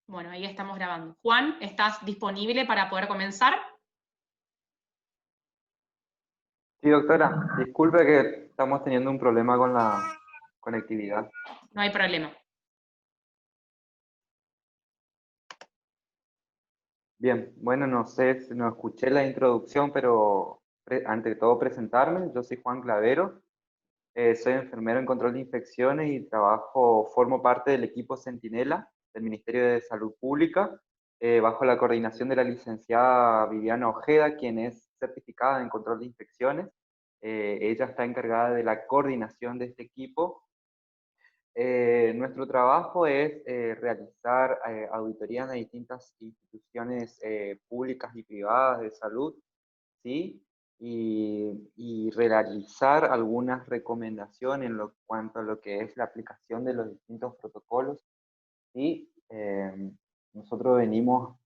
Bueno, ahí estamos grabando. Juan, ¿estás disponible para poder comenzar? Sí, doctora, disculpe que estamos teniendo un problema con la conectividad. No hay problema. Bien, bueno, no sé si no escuché la introducción, pero ante todo presentarme. Yo soy Juan Clavero, soy enfermero en control de infecciones y formo parte del equipo Centinela del Ministerio de Salud Pública, bajo la coordinación de la licenciada Viviana Ojeda, quien es certificada en control de infecciones. Ella está encargada de la coordinación de este equipo. Nuestro trabajo es realizar auditorías a distintas instituciones públicas y privadas de salud, ¿sí? Y realizar algunas recomendaciones en cuanto a lo que es la aplicación de los distintos protocolos, ¿sí? Nosotros venimos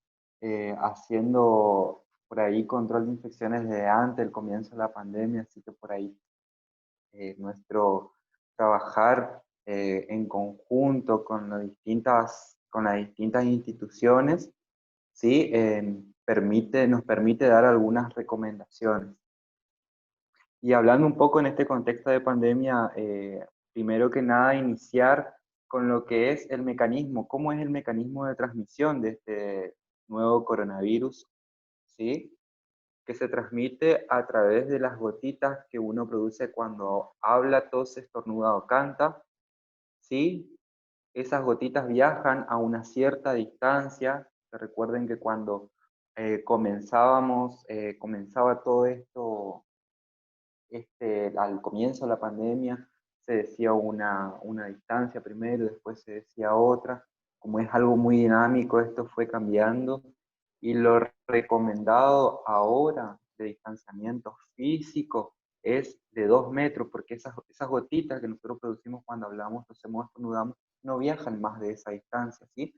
haciendo por ahí control de infecciones desde antes del comienzo de la pandemia, así que por ahí nuestro trabajar en conjunto con con las distintas instituciones, ¿sí? Nos permite dar algunas recomendaciones. Y hablando un poco en este contexto de pandemia, primero que nada iniciar con lo que es el mecanismo, cómo es el mecanismo de transmisión de este nuevo coronavirus, ¿sí? Que se transmite a través de las gotitas que uno produce cuando habla, tose, estornuda o canta, ¿sí? Esas gotitas viajan a una cierta distancia. Recuerden que cuando comenzaba todo esto, al comienzo de la pandemia, se decía una distancia primero, después se decía otra. Como es algo muy dinámico, esto fue cambiando. Y lo recomendado ahora de distanciamiento físico es de 2 metros, porque esas gotitas que nosotros producimos cuando hablamos, tosemos, estornudamos, no viajan más de esa distancia, ¿sí?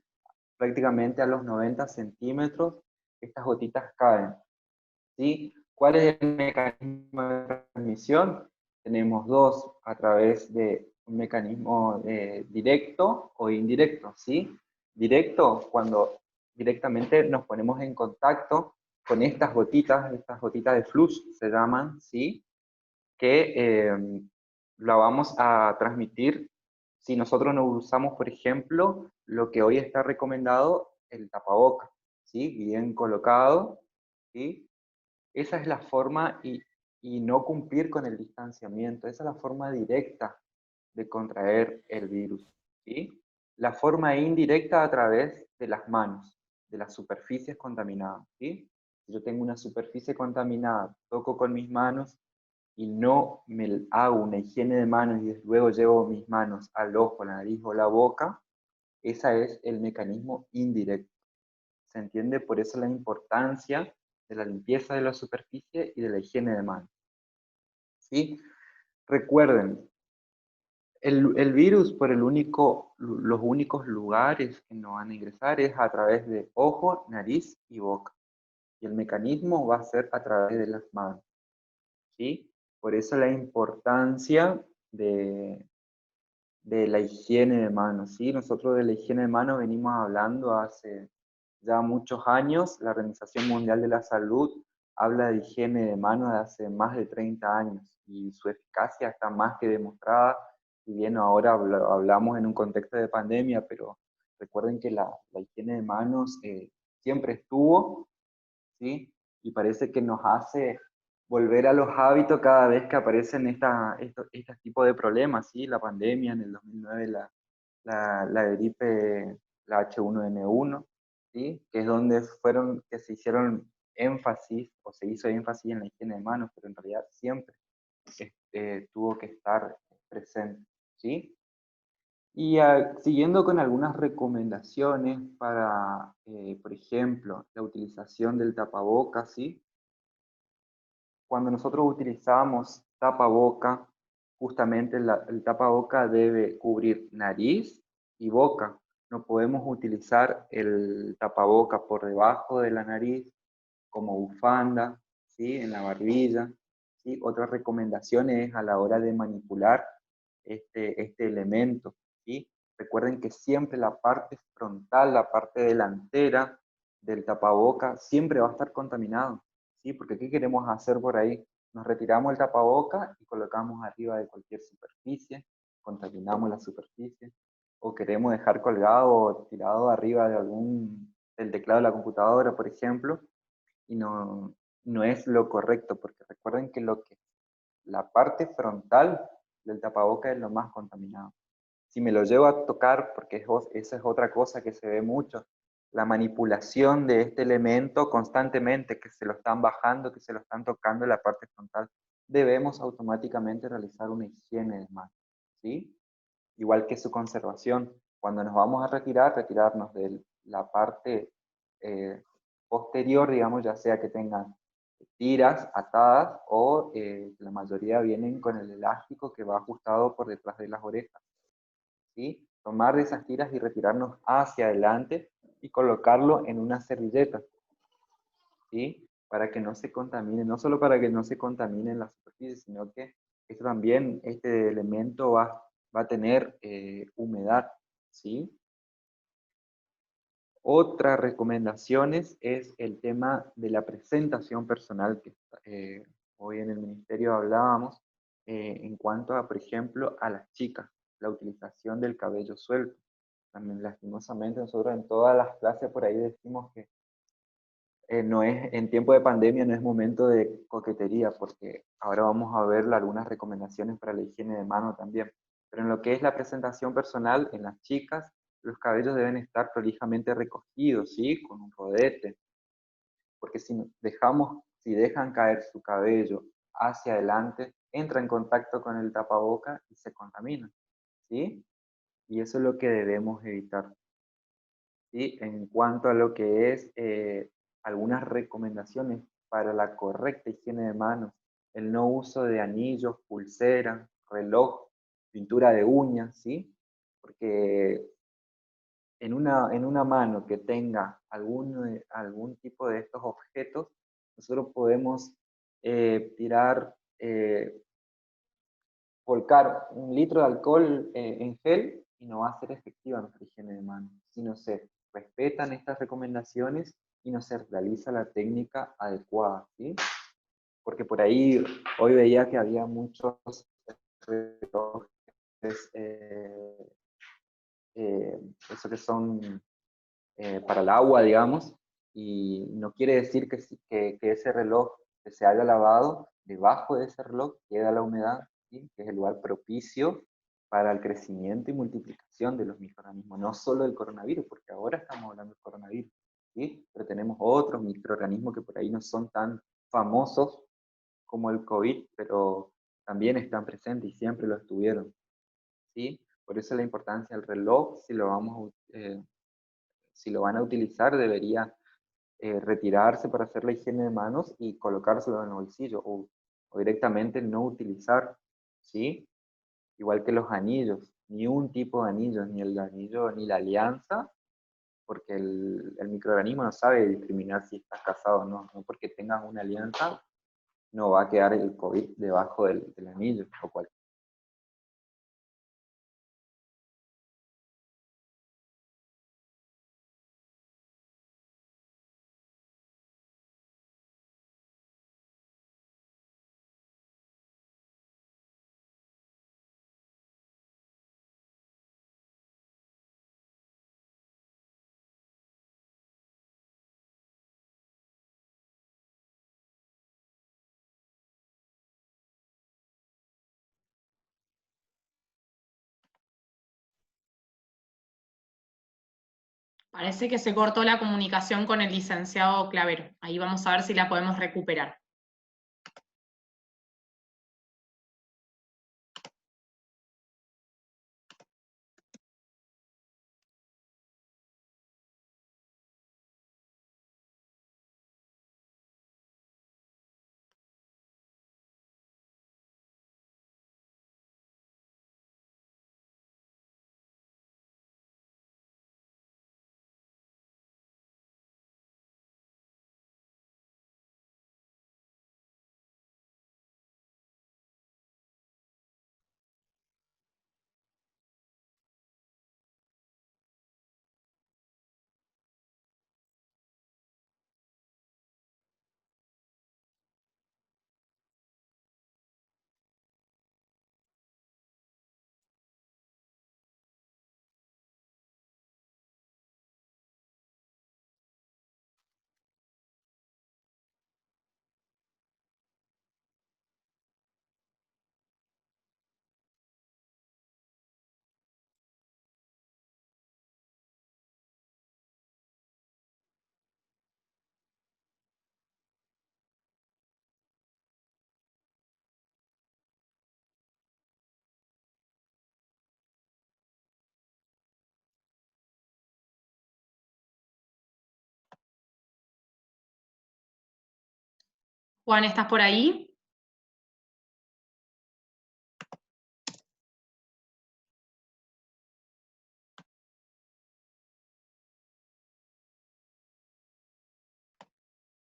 Prácticamente a los 90 centímetros, estas gotitas caen, ¿sí? ¿Cuál es el mecanismo de transmisión? Tenemos dos, a través de un mecanismo directo o indirecto, ¿sí? Directo, cuando directamente nos ponemos en contacto con estas gotitas de flux se llaman, ¿sí? Que la vamos a transmitir si nosotros no usamos, por ejemplo, lo que hoy está recomendado, el tapaboca, ¿sí? Bien colocado, ¿sí? Esa es la forma y no cumplir con el distanciamiento. Esa es la forma directa de contraer el virus, ¿sí? La forma indirecta a través de las manos, de las superficies contaminadas, ¿sí? Si yo tengo una superficie contaminada, toco con mis manos y no me hago una higiene de manos y luego llevo mis manos al ojo, la nariz o la boca, ese es el mecanismo indirecto. ¿Se entiende? Por eso la importancia de la limpieza de la superficie y de la higiene de manos, ¿sí? Recuerden, el virus por los únicos lugares que nos van a ingresar es a través de ojo, nariz y boca. Y el mecanismo va a ser a través de las manos, ¿sí? Por eso la importancia de la higiene de manos, ¿sí? Nosotros de la higiene de manos venimos hablando hace ya muchos años. La Organización Mundial de la Salud habla de higiene de manos de hace más de 30 años y su eficacia está más que demostrada. Si bien ahora hablamos en un contexto de pandemia, pero recuerden que la higiene de manos siempre estuvo, ¿sí? Y parece que nos hace volver a los hábitos cada vez que aparecen estos tipos de problemas, ¿sí? La pandemia en el 2009, la gripe, la H1N1, ¿sí? Que es donde que se hicieron énfasis, o se hizo énfasis en la higiene de manos, pero en realidad siempre tuvo que estar presente, ¿sí? Y siguiendo con algunas recomendaciones para, por ejemplo, la utilización del tapabocas, ¿sí? Cuando nosotros utilizamos tapaboca, justamente el tapaboca debe cubrir nariz y boca. No podemos utilizar el tapaboca por debajo de la nariz como bufanda, ¿sí? En la barbilla, ¿sí? Otra recomendación es a la hora de manipular este elemento, ¿sí? Recuerden recuerden que siempre la parte frontal, la parte delantera del tapaboca, siempre va a estar contaminado, ¿sí? Porque ¿qué queremos hacer por ahí? Nos retiramos el tapaboca y colocamos arriba de cualquier superficie, contaminamos la superficie, o queremos dejar colgado o tirado arriba de del teclado de la computadora, por ejemplo, y no es lo correcto, porque recuerden que la parte frontal del tapaboca es lo más contaminado. Si me lo llevo a tocar, porque esa es otra cosa que se ve mucho, la manipulación de este elemento constantemente, que se lo están bajando, que se lo están tocando en la parte frontal, debemos automáticamente realizar una higiene de manos, ¿sí? Igual que su conservación. Cuando nos vamos a retirar, retirarnos de la parte posterior, digamos, ya sea que tengan tiras atadas o la mayoría vienen con el elástico que va ajustado por detrás de las orejas, ¿sí? Tomar de esas tiras y retirarnos hacia adelante y colocarlo en una servilleta, ¿sí? Para que no se contamine, no solo para que no se contamine en la superficie, sino que esto también, este elemento va a tener humedad, ¿sí? Otra recomendaciones es el tema de la presentación personal, que hoy en el ministerio hablábamos, en cuanto a, por ejemplo, a las chicas, la utilización del cabello suelto. También lastimosamente nosotros en todas las clases por ahí decimos que no es, en tiempo de pandemia no es momento de coquetería, porque ahora vamos a ver algunas recomendaciones para la higiene de mano también. Pero en lo que es la presentación personal, en las chicas, los cabellos deben estar prolijamente recogidos, ¿sí? Con un rodete, porque si dejan caer su cabello hacia adelante, entra en contacto con el tapaboca y se contamina, ¿sí? Y eso es lo que debemos evitar. ¿Sí? En cuanto a lo que es algunas recomendaciones para la correcta higiene de manos, el no uso de anillos, pulsera, reloj, pintura de uñas, ¿sí? Porque en una mano que tenga algún tipo de estos objetos, nosotros podemos tirar, volcar 1 litro de alcohol en gel y no va a ser efectiva nuestra higiene de manos. Si no se respetan estas recomendaciones y no se realiza la técnica adecuada, ¿sí? Porque por ahí hoy veía que había muchos relojes, eh, eso que son para el agua, digamos, y no quiere decir que ese reloj que se haya lavado, debajo de ese reloj queda la humedad, ¿sí? Que es el lugar propicio para el crecimiento y multiplicación de los microorganismos, no solo del coronavirus, porque ahora estamos hablando del coronavirus, ¿sí? Pero tenemos otros microorganismos que por ahí no son tan famosos como el COVID, pero también están presentes y siempre lo estuvieron, ¿sí? Por eso la importancia del reloj, si lo van a utilizar, debería retirarse para hacer la higiene de manos y colocárselo en el bolsillo o directamente no utilizar, ¿sí? Igual que los anillos, ni un tipo de anillos, ni el anillo ni la alianza, porque el microorganismo no sabe discriminar si estás casado o no, no porque tengas una alianza no va a quedar el COVID debajo del anillo o cualquier Parece que se cortó la comunicación con el licenciado Clavero. Ahí vamos a ver si la podemos recuperar. Juan, ¿estás por ahí?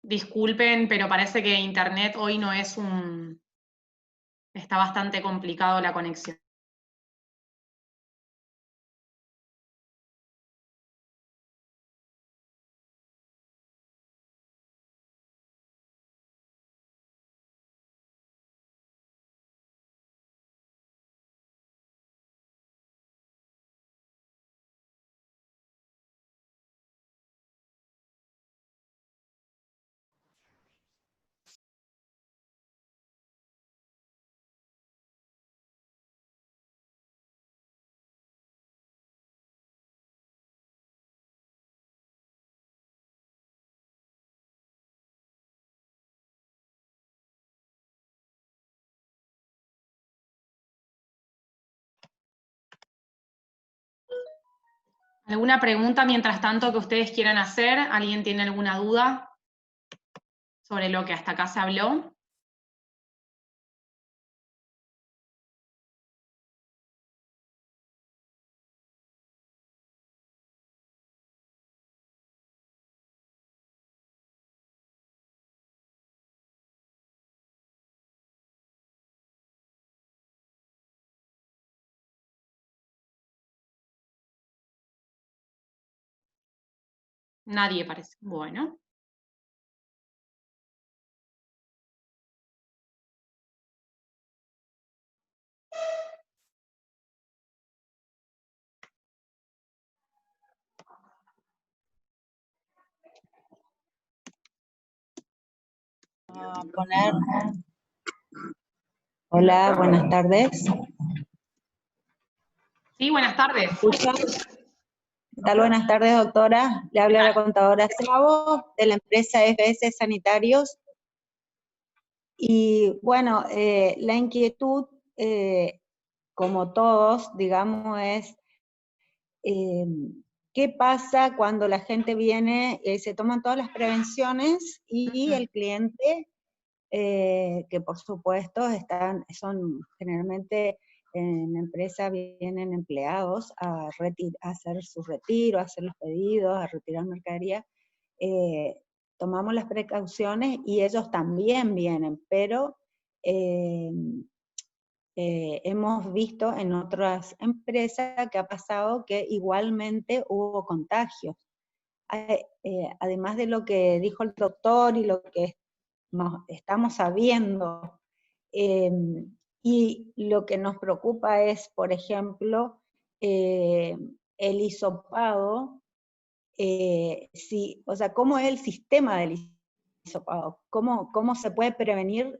Disculpen, pero parece que internet hoy no es un... Está bastante complicado la conexión. ¿Alguna pregunta mientras tanto que ustedes quieran hacer? ¿Alguien tiene alguna duda sobre lo que hasta acá se habló? Nadie parece. Bueno. A poner. Hola, buenas tardes. Sí, buenas tardes. ¿Escucha? ¿Qué tal? Buenas tardes, doctora. Le habla la contadora Sabo, de la empresa FS Sanitarios. Y bueno, la inquietud, como todos, digamos, es ¿qué pasa cuando la gente viene, se toman todas las prevenciones y el cliente, que por supuesto son generalmente en la empresa vienen empleados a hacer su retiro, a hacer los pedidos, a retirar mercadería, tomamos las precauciones y ellos también vienen, pero hemos visto en otras empresas que ha pasado que igualmente hubo contagios. Además de lo que dijo el doctor y lo que estamos sabiendo, y lo que nos preocupa es, por ejemplo, el hisopado, o sea, ¿cómo es el sistema del hisopado? ¿Cómo se puede prevenir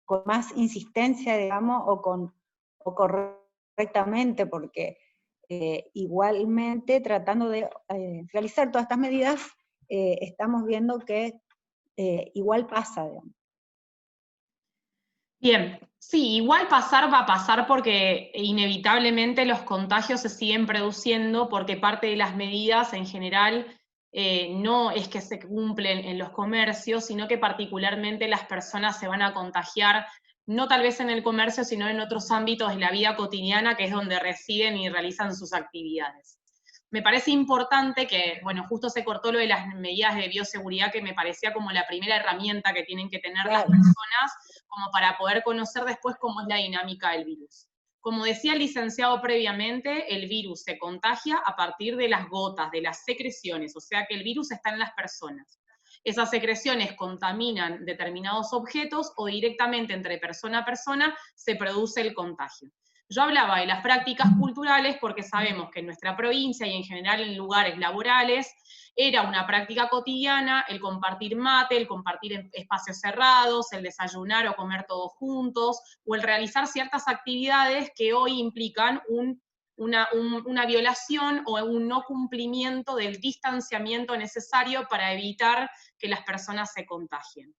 con más insistencia, digamos, o correctamente? Porque igualmente, tratando de realizar todas estas medidas, estamos viendo que igual pasa, digamos. Bien, sí, igual pasar va a pasar porque inevitablemente los contagios se siguen produciendo porque parte de las medidas en general no es que se cumplen en los comercios, sino que particularmente las personas se van a contagiar, no tal vez en el comercio, sino en otros ámbitos de la vida cotidiana, que es donde residen y realizan sus actividades. Me parece importante que, bueno, justo se cortó lo de las medidas de bioseguridad, que me parecía como la primera herramienta que tienen que tener las personas, como para poder conocer después cómo es la dinámica del virus. Como decía el licenciado previamente, el virus se contagia a partir de las gotas, de las secreciones, o sea que el virus está en las personas. Esas secreciones contaminan determinados objetos o directamente entre persona a persona se produce el contagio. Yo hablaba de las prácticas culturales porque sabemos que en nuestra provincia y en general en lugares laborales era una práctica cotidiana el compartir mate, el compartir en espacios cerrados, el desayunar o comer todos juntos, o el realizar ciertas actividades que hoy implican una violación o un no cumplimiento del distanciamiento necesario para evitar que las personas se contagien.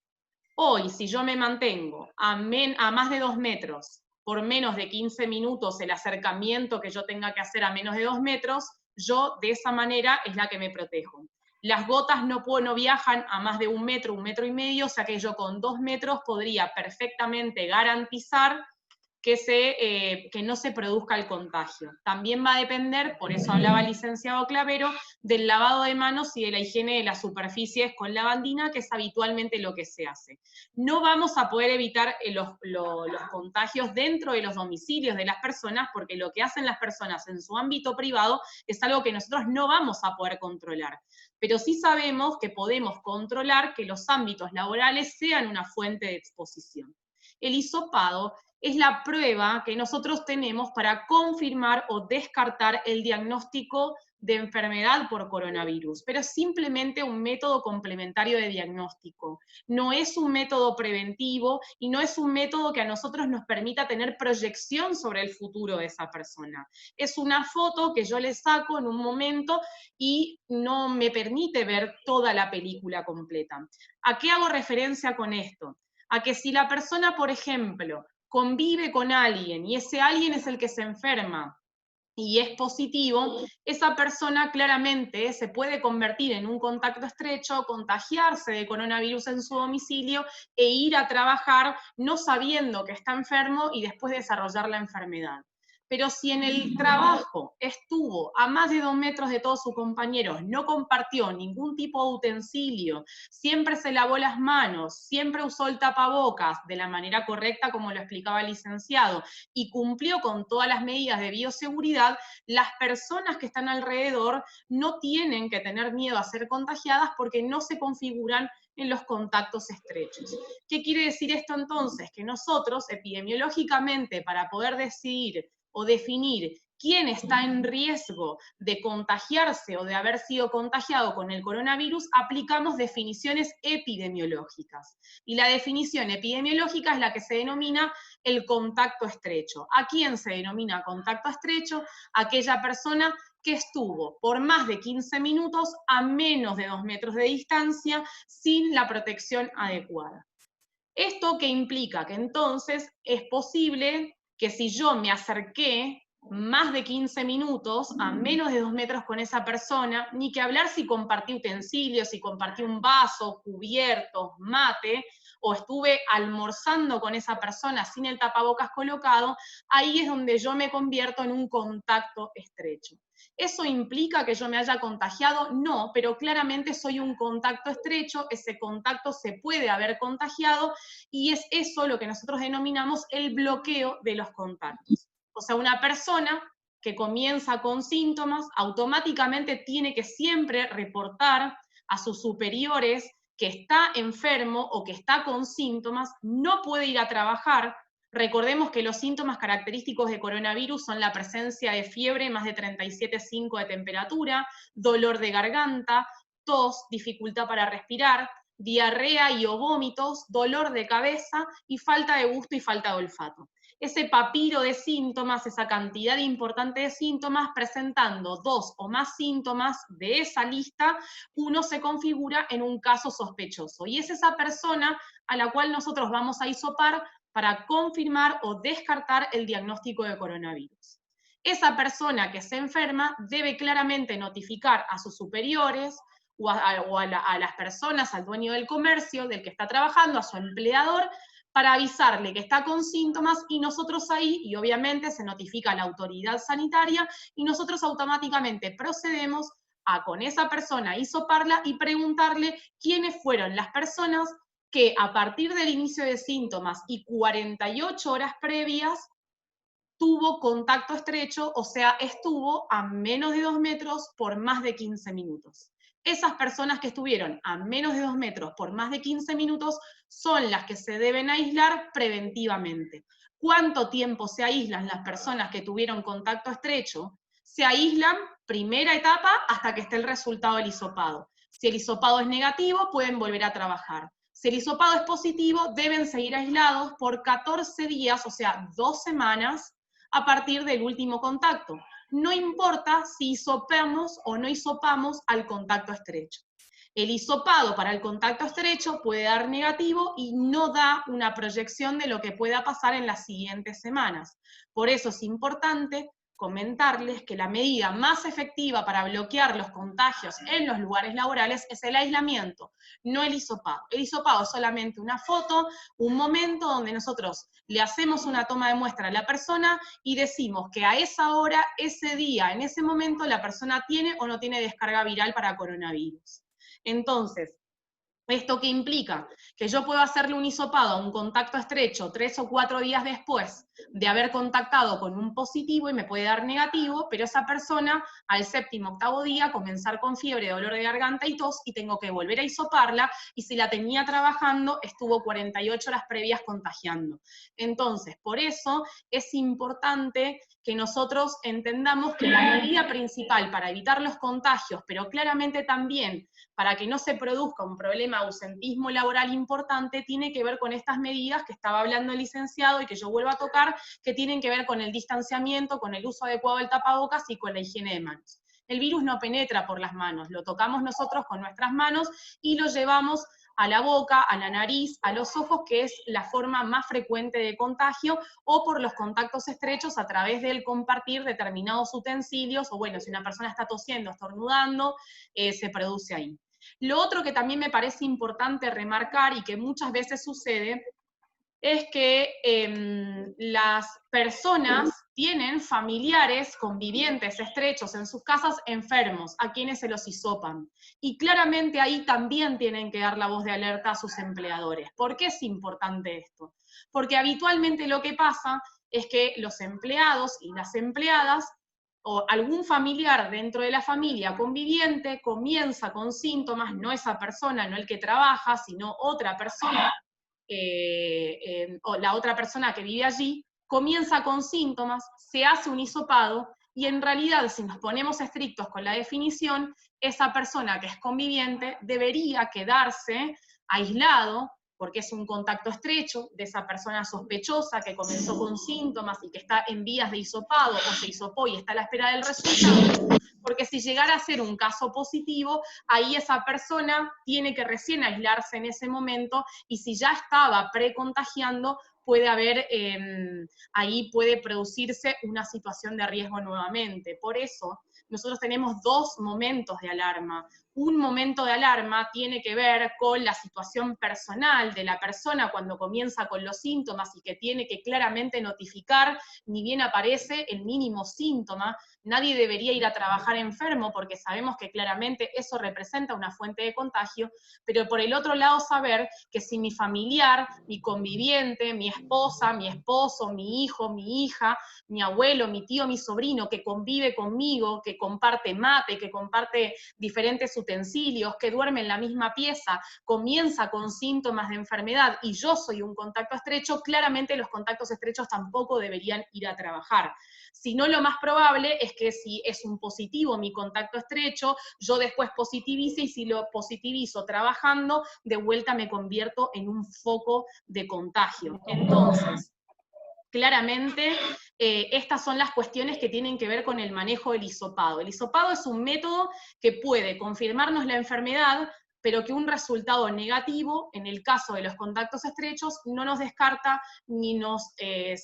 Hoy, si yo me mantengo a más de 2 metros, por menos de 15 minutos el acercamiento que yo tenga que hacer a menos de 2 metros, yo de esa manera es la que me protejo. Las gotas no viajan a más de 1 metro, 1,5 metros, o sea que yo con 2 metros podría perfectamente garantizar que no se produzca el contagio. También va a depender, por eso hablaba el licenciado Clavero, del lavado de manos y de la higiene de las superficies con lavandina, que es habitualmente lo que se hace. No vamos a poder evitar los contagios dentro de los domicilios de las personas, porque lo que hacen las personas en su ámbito privado es algo que nosotros no vamos a poder controlar. Pero sí sabemos que podemos controlar que los ámbitos laborales sean una fuente de exposición. El hisopado es la prueba que nosotros tenemos para confirmar o descartar el diagnóstico de enfermedad por coronavirus, pero es simplemente un método complementario de diagnóstico. No es un método preventivo y no es un método que a nosotros nos permita tener proyección sobre el futuro de esa persona. Es una foto que yo le saco en un momento y no me permite ver toda la película completa. ¿A qué hago referencia con esto? A que si la persona, por ejemplo, convive con alguien y ese alguien es el que se enferma y es positivo, esa persona claramente se puede convertir en un contacto estrecho, contagiarse de coronavirus en su domicilio e ir a trabajar no sabiendo que está enfermo y después desarrollar la enfermedad. Pero si en el trabajo estuvo a más de 2 metros de todos sus compañeros, no compartió ningún tipo de utensilio, siempre se lavó las manos, siempre usó el tapabocas de la manera correcta como lo explicaba el licenciado, y cumplió con todas las medidas de bioseguridad, las personas que están alrededor no tienen que tener miedo a ser contagiadas porque no se configuran en los contactos estrechos. ¿Qué quiere decir esto entonces? Que nosotros, epidemiológicamente, para poder decidir o definir quién está en riesgo de contagiarse o de haber sido contagiado con el coronavirus, aplicamos definiciones epidemiológicas. Y la definición epidemiológica es la que se denomina el contacto estrecho. ¿A quién se denomina contacto estrecho? Aquella persona que estuvo por más de 15 minutos a menos de 2 metros de distancia sin la protección adecuada. ¿Esto qué implica? Que entonces es posible que si yo me acerqué más de 15 minutos a menos de 2 metros con esa persona, ni que hablar si compartí utensilios, si compartí un vaso, cubiertos, mate, o estuve almorzando con esa persona sin el tapabocas colocado, ahí es donde yo me convierto en un contacto estrecho. ¿Eso implica que yo me haya contagiado? No, pero claramente soy un contacto estrecho, ese contacto se puede haber contagiado y es eso lo que nosotros denominamos el bloqueo de los contactos. O sea, una persona que comienza con síntomas automáticamente tiene que siempre reportar a sus superiores que está enfermo o que está con síntomas, no puede ir a trabajar. Recordemos que los síntomas característicos de coronavirus son la presencia de fiebre más de 37,5 de temperatura, dolor de garganta, tos, dificultad para respirar, diarrea y o vómitos, dolor de cabeza y falta de gusto y falta de olfato. Ese papiro de síntomas, esa cantidad importante de síntomas, presentando 2 o más síntomas de esa lista, uno se configura en un caso sospechoso. Y es esa persona a la cual nosotros vamos a hisopar para confirmar o descartar el diagnóstico de coronavirus. Esa persona que se enferma debe claramente notificar a sus superiores o a las personas, al dueño del comercio, del que está trabajando, a su empleador, para avisarle que está con síntomas y nosotros ahí, y obviamente se notifica a la autoridad sanitaria, y nosotros automáticamente procedemos a con esa persona hisoparla y preguntarle quiénes fueron las personas que a partir del inicio de síntomas y 48 horas previas tuvo contacto estrecho, o sea, estuvo a menos de 2 metros por más de 15 minutos. Esas personas que estuvieron a menos de 2 metros por más de 15 minutos son las que se deben aislar preventivamente. ¿Cuánto tiempo se aíslan las personas que tuvieron contacto estrecho? Se aíslan, primera etapa, hasta que esté el resultado del hisopado. Si el hisopado es negativo, pueden volver a trabajar. Si el hisopado es positivo, deben seguir aislados por 14 días, o sea, 2 semanas, a partir del último contacto. No importa si hisopamos o no hisopamos al contacto estrecho. El hisopado para el contacto estrecho puede dar negativo y no da una proyección de lo que pueda pasar en las siguientes semanas. Por eso es importante comentarles que la medida más efectiva para bloquear los contagios en los lugares laborales es el aislamiento, no el hisopado. El hisopado es solamente una foto, un momento donde nosotros le hacemos una toma de muestra a la persona y decimos que a esa hora, ese día, en ese momento, la persona tiene o no tiene descarga viral para coronavirus. Entonces, ¿esto qué implica? Que yo puedo hacerle un hisopado a un contacto estrecho 3 o 4 días después de haber contactado con un positivo y me puede dar negativo, pero esa persona al 7º, 8º día comenzar con fiebre, dolor de garganta y tos, y tengo que volver a hisoparla, y si la tenía trabajando, estuvo 48 horas previas contagiando. Entonces, por eso es importante que nosotros entendamos que la medida principal para evitar los contagios, pero claramente también para que no se produzca un problema de ausentismo laboral importante, tiene que ver con estas medidas que estaba hablando el licenciado y que yo vuelvo a tocar, que tienen que ver con el distanciamiento, con el uso adecuado del tapabocas y con la higiene de manos. El virus no penetra por las manos, lo tocamos nosotros con nuestras manos y lo llevamos a la boca, a la nariz, a los ojos, que es la forma más frecuente de contagio, o por los contactos estrechos a través del compartir determinados utensilios, o bueno, si una persona está tosiendo, estornudando, se produce ahí. Lo otro que también me parece importante remarcar y que muchas veces sucede es que las personas tienen familiares, convivientes, estrechos en sus casas enfermos, a quienes se los hisopan. Y claramente ahí también tienen que dar la voz de alerta a sus empleadores. ¿Por qué es importante esto? Porque habitualmente lo que pasa es que los empleados y las empleadas o algún familiar dentro de la familia conviviente comienza con síntomas, no esa persona, no el que trabaja, sino otra persona, o la otra persona que vive allí, comienza con síntomas, se hace un hisopado, y en realidad, si nos ponemos estrictos con la definición, esa persona que es conviviente debería quedarse aislado, porque es un contacto estrecho de esa persona sospechosa que comenzó con síntomas y que está en vías de hisopado, o se hisopó y está a la espera del resultado, porque si llegara a ser un caso positivo, ahí esa persona tiene que recién aislarse en ese momento, y si ya estaba precontagiando, puede haber, ahí puede producirse una situación de riesgo nuevamente. Por eso, nosotros tenemos 2 momentos de alarma. Un momento de alarma tiene que ver con la situación personal de la persona cuando comienza con los síntomas y que tiene que claramente notificar, ni bien aparece el mínimo síntoma. Nadie debería ir a trabajar enfermo porque sabemos que claramente eso representa una fuente de contagio, pero por el otro lado saber que si mi familiar, mi conviviente, mi esposa, mi esposo, mi hijo, mi hija, mi abuelo, mi tío, mi sobrino, que convive conmigo, que comparte mate, que comparte diferentes utensilios, que duerme en la misma pieza, comienza con síntomas de enfermedad y yo soy un contacto estrecho, claramente los contactos estrechos tampoco deberían ir a trabajar. Si no, lo más probable es que si es un positivo mi contacto estrecho, yo después positivice, y si lo positivizo trabajando, de vuelta me convierto en un foco de contagio. Entonces, claramente, estas son las cuestiones que tienen que ver con el manejo del hisopado. El hisopado es un método que puede confirmarnos la enfermedad, pero que un resultado negativo, en el caso de los contactos estrechos, no nos descarta ni nos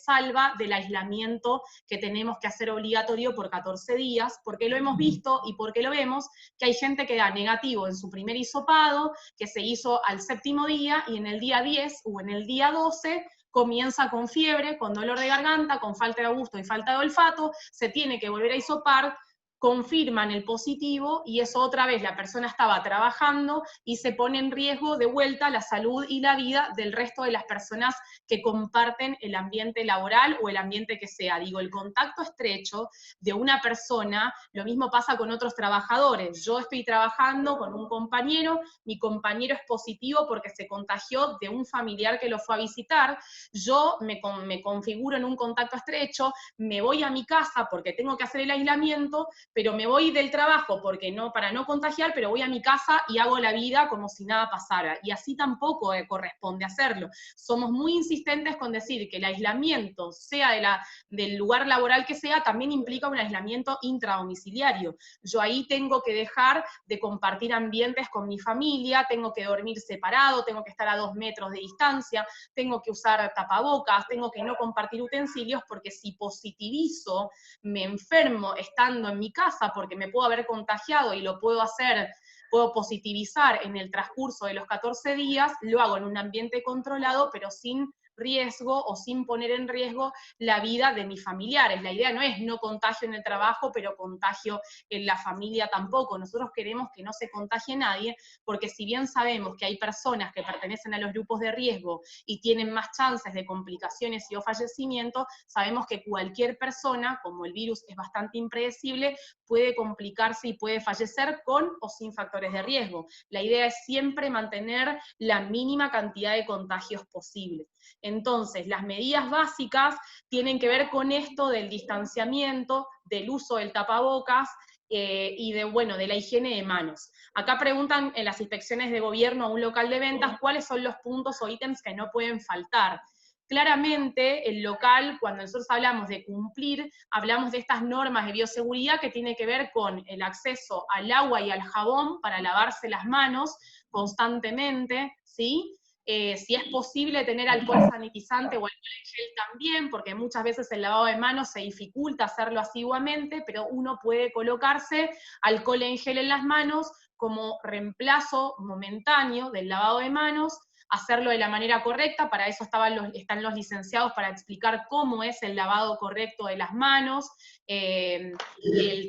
salva del aislamiento que tenemos que hacer obligatorio por 14 días, porque lo hemos visto y porque lo vemos, que hay gente que da negativo en su primer hisopado, que se hizo al 7º día, y en el día 10 o en el día 12, comienza con fiebre, con dolor de garganta, con falta de gusto y falta de olfato, se tiene que volver a hisopar, confirman el positivo, y eso otra vez la persona estaba trabajando y se pone en riesgo de vuelta la salud y la vida del resto de las personas que comparten el ambiente laboral o el ambiente que sea. Digo, el contacto estrecho de una persona, lo mismo pasa con otros trabajadores. Yo estoy trabajando con un compañero, mi compañero es positivo porque se contagió de un familiar que lo fue a visitar, yo me configuro en un contacto estrecho, me voy a mi casa porque tengo que hacer el aislamiento, pero me voy del trabajo porque no, para no contagiar, pero voy a mi casa y hago la vida como si nada pasara. Y así tampoco corresponde hacerlo. Somos muy insistentes con decir que el aislamiento, sea del lugar laboral que sea, también implica un aislamiento intradomiciliario. Yo ahí tengo que dejar de compartir ambientes con mi familia, tengo que dormir separado, tengo que estar a 2 metros de distancia, tengo que usar tapabocas, tengo que no compartir utensilios, porque si positivizo, me enfermo estando en mi casa porque me puedo haber contagiado y lo puedo hacer, puedo positivizar en el transcurso de los 14 días, lo hago en un ambiente controlado, pero sin riesgo o sin poner en riesgo la vida de mis familiares. La idea no es no contagio en el trabajo, pero contagio en la familia tampoco. Nosotros queremos que no se contagie nadie, porque si bien sabemos que hay personas que pertenecen a los grupos de riesgo y tienen más chances de complicaciones y o fallecimiento, sabemos que cualquier persona, como el virus es bastante impredecible, puede complicarse y puede fallecer con o sin factores de riesgo. La idea es siempre mantener la mínima cantidad de contagios posibles. Entonces, las medidas básicas tienen que ver con esto del distanciamiento, del uso del tapabocas, y de la higiene de manos. Acá preguntan en las inspecciones de gobierno a un local de ventas cuáles son los puntos o ítems que no pueden faltar. Claramente, el local, cuando nosotros hablamos de cumplir, hablamos de estas normas de bioseguridad que tiene que ver con el acceso al agua y al jabón para lavarse las manos constantemente, ¿sí? Si es posible tener alcohol sanitizante o alcohol en gel también, porque muchas veces el lavado de manos se dificulta hacerlo asiduamente, pero uno puede colocarse alcohol en gel en las manos como reemplazo momentáneo del lavado de manos, hacerlo de la manera correcta. Para eso están los licenciados para explicar cómo es el lavado correcto de las manos,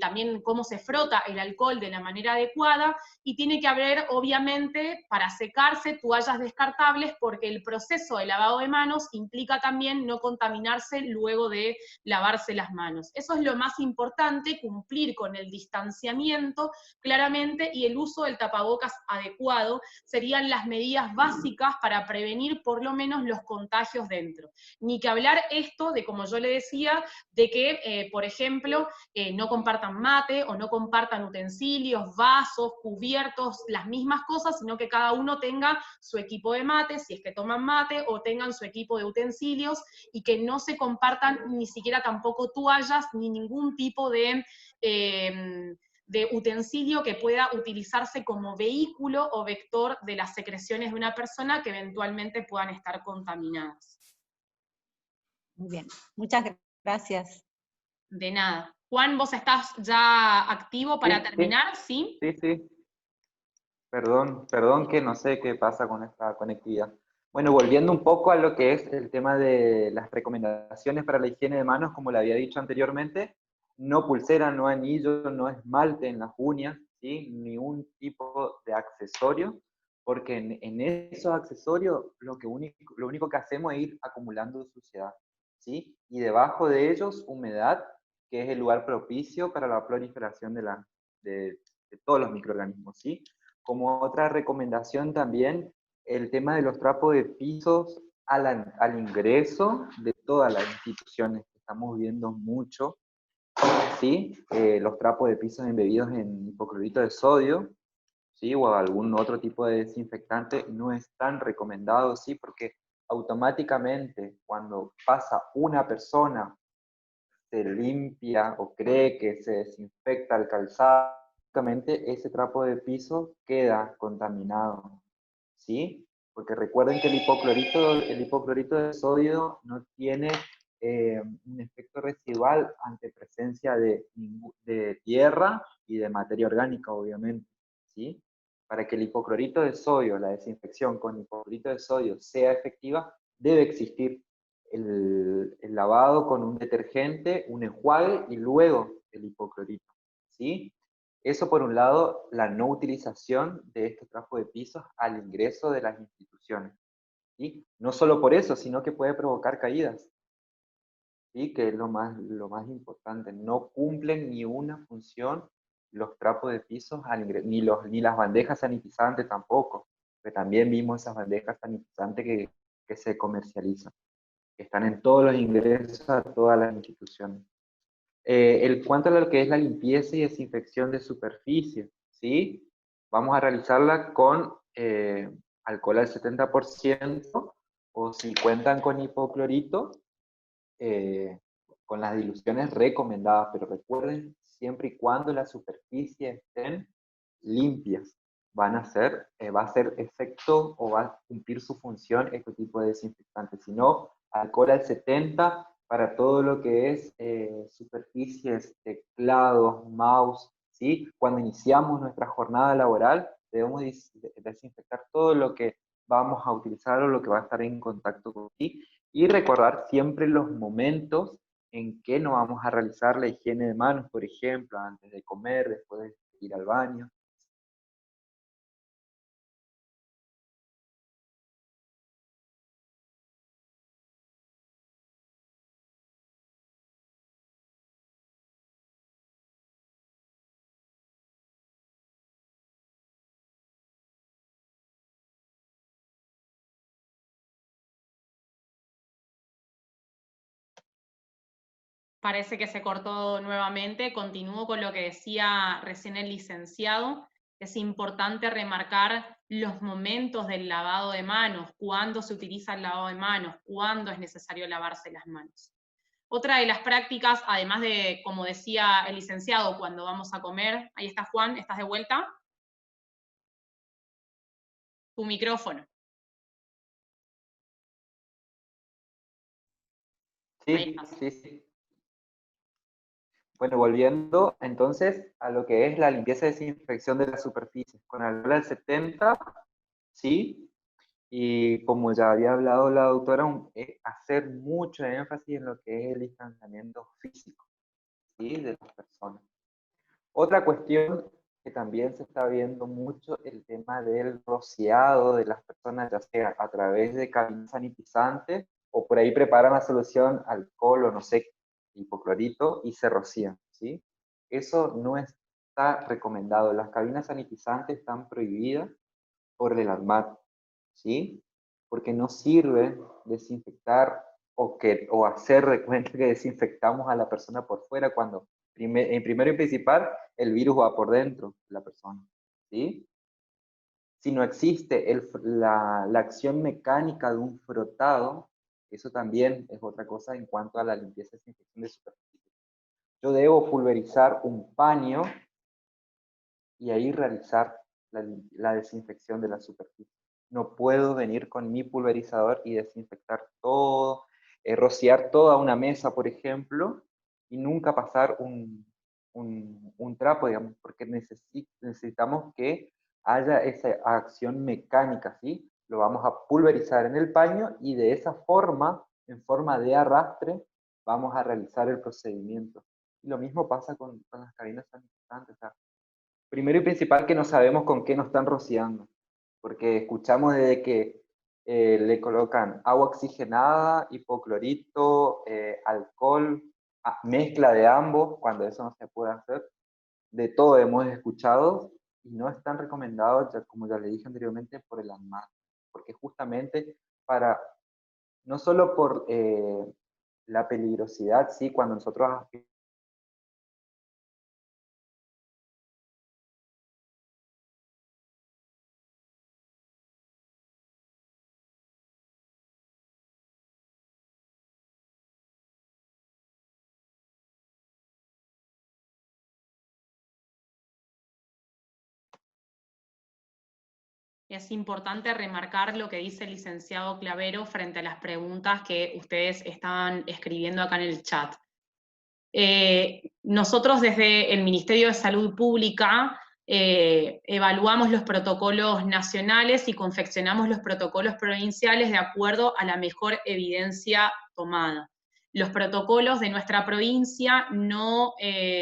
también cómo se frota el alcohol de la manera adecuada, y tiene que haber, obviamente, para secarse, toallas descartables, porque el proceso de lavado de manos implica también no contaminarse luego de lavarse las manos. Eso es lo más importante, cumplir con el distanciamiento, claramente, y el uso del tapabocas adecuado serían las medidas básicas para prevenir por lo menos los contagios dentro. Ni que hablar esto de, como yo le decía, de que, por ejemplo, no compartan mate o no compartan utensilios, vasos, cubiertos, las mismas cosas, sino que cada uno tenga su equipo de mate, si es que toman mate, o tengan su equipo de utensilios, y que no se compartan ni siquiera tampoco toallas, ni ningún tipo de utensilio que pueda utilizarse como vehículo o vector de las secreciones de una persona que eventualmente puedan estar contaminadas. Muy bien, muchas gracias. De nada. Juan, ¿vos estás ya activo para terminar? ¿Sí? Sí. Perdón que no sé qué pasa con esta conectividad. Bueno, volviendo un poco a lo que es el tema de las recomendaciones para la higiene de manos, como le había dicho anteriormente, no pulsera, no anillo, no esmalte en las uñas, ¿sí? Ni un tipo de accesorio, porque en esos accesorios lo único que hacemos es ir acumulando suciedad, ¿sí? Y debajo de ellos humedad, que es el lugar propicio para la proliferación de todos los microorganismos, ¿sí? Como otra recomendación también, el tema de los trapos de pisos al ingreso de todas las instituciones, que estamos viendo mucho, ¿sí? Los trapos de pisos embebidos en hipoclorito de sodio, ¿sí? O algún otro tipo de desinfectante, no es tan recomendado, ¿sí? Porque automáticamente cuando pasa una persona, se limpia o cree que se desinfecta el calzado, ese trapo de piso queda contaminado, ¿sí? Porque recuerden que el hipoclorito de sodio no tiene un efecto residual ante presencia de tierra y de materia orgánica, obviamente, ¿sí? Para que el hipoclorito de sodio, la desinfección con hipoclorito de sodio sea efectiva, debe existir el lavado con un detergente, un enjuague y luego el hipoclorito, ¿sí? Eso por un lado, la no utilización de estos trapos de pisos al ingreso de las instituciones, ¿sí? No solo por eso, sino que puede provocar caídas, ¿sí? Que es lo más importante. No cumplen ni una función los trapos de pisos al ingreso, ni las bandejas sanitizantes tampoco, que también vimos esas bandejas sanitizantes que se comercializan, que están en todos los ingresos a todas las instituciones. El cuanto a lo que es la limpieza y desinfección de superficie, ¿sí? Vamos a realizarla con alcohol al 70%, o si cuentan con hipoclorito, con las diluciones recomendadas, pero recuerden, siempre y cuando las superficies estén limpias, va a hacer efecto o va a cumplir su función este tipo de desinfectante. Si no, alcohol al 70 para todo lo que es superficies, teclados, mouse, ¿sí? Cuando iniciamos nuestra jornada laboral, debemos desinfectar todo lo que vamos a utilizar o lo que va a estar en contacto con ti, y recordar siempre los momentos en que no vamos a realizar la higiene de manos, por ejemplo, antes de comer, después de ir al baño. Parece que se cortó nuevamente. Continúo con lo que decía recién el licenciado. Es importante remarcar los momentos del lavado de manos, cuándo se utiliza el lavado de manos, cuándo es necesario lavarse las manos. Otra de las prácticas, además de, como decía el licenciado, cuando vamos a comer, ahí está Juan, ¿estás de vuelta? Tu micrófono. Sí, sí, sí. Bueno, volviendo entonces a lo que es la limpieza y desinfección de las superficies, con alcohol al 70, ¿sí? Y como ya había hablado la doctora, hacer mucho énfasis en lo que es el distanciamiento físico, ¿sí? De las personas. Otra cuestión que también se está viendo mucho, el tema del rociado de las personas, ya sea a través de cabinas sanitizantes, o por ahí preparan la solución, alcohol o no sé, hipoclorito, y se rocían, ¿sí? Eso no está recomendado. Las cabinas sanitizantes están prohibidas por el ANMAT, ¿sí? Porque no sirve desinfectar o hacer de cuenta que desinfectamos a la persona por fuera, cuando en primero y principal el virus va por dentro de la persona, ¿sí? Si no existe la acción mecánica de un frotado, eso también es otra cosa en cuanto a la limpieza y desinfección de superficie. Yo debo pulverizar un paño y ahí realizar la desinfección de la superficie. No puedo venir con mi pulverizador y desinfectar todo, rociar toda una mesa, por ejemplo, y nunca pasar un trapo, digamos, porque necesitamos que haya esa acción mecánica, ¿sí? Lo vamos a pulverizar en el paño y de esa forma, en forma de arrastre, vamos a realizar el procedimiento. Y lo mismo pasa con las cabinas sanitizantes. O sea, primero y principal, que no sabemos con qué nos están rociando, porque escuchamos desde que le colocan agua oxigenada, hipoclorito, alcohol, mezcla de ambos, cuando eso no se puede hacer. De todo hemos escuchado y no están recomendados, ya, como ya le dije anteriormente, por el ANMAT, porque justamente para, no solo por la peligrosidad, ¿sí? Cuando nosotros Es importante remarcar lo que dice el licenciado Clavero frente a las preguntas que ustedes estaban escribiendo acá en el chat. Nosotros desde el Ministerio de Salud Pública evaluamos los protocolos nacionales y confeccionamos los protocolos provinciales de acuerdo a la mejor evidencia tomada. Los protocolos de nuestra provincia no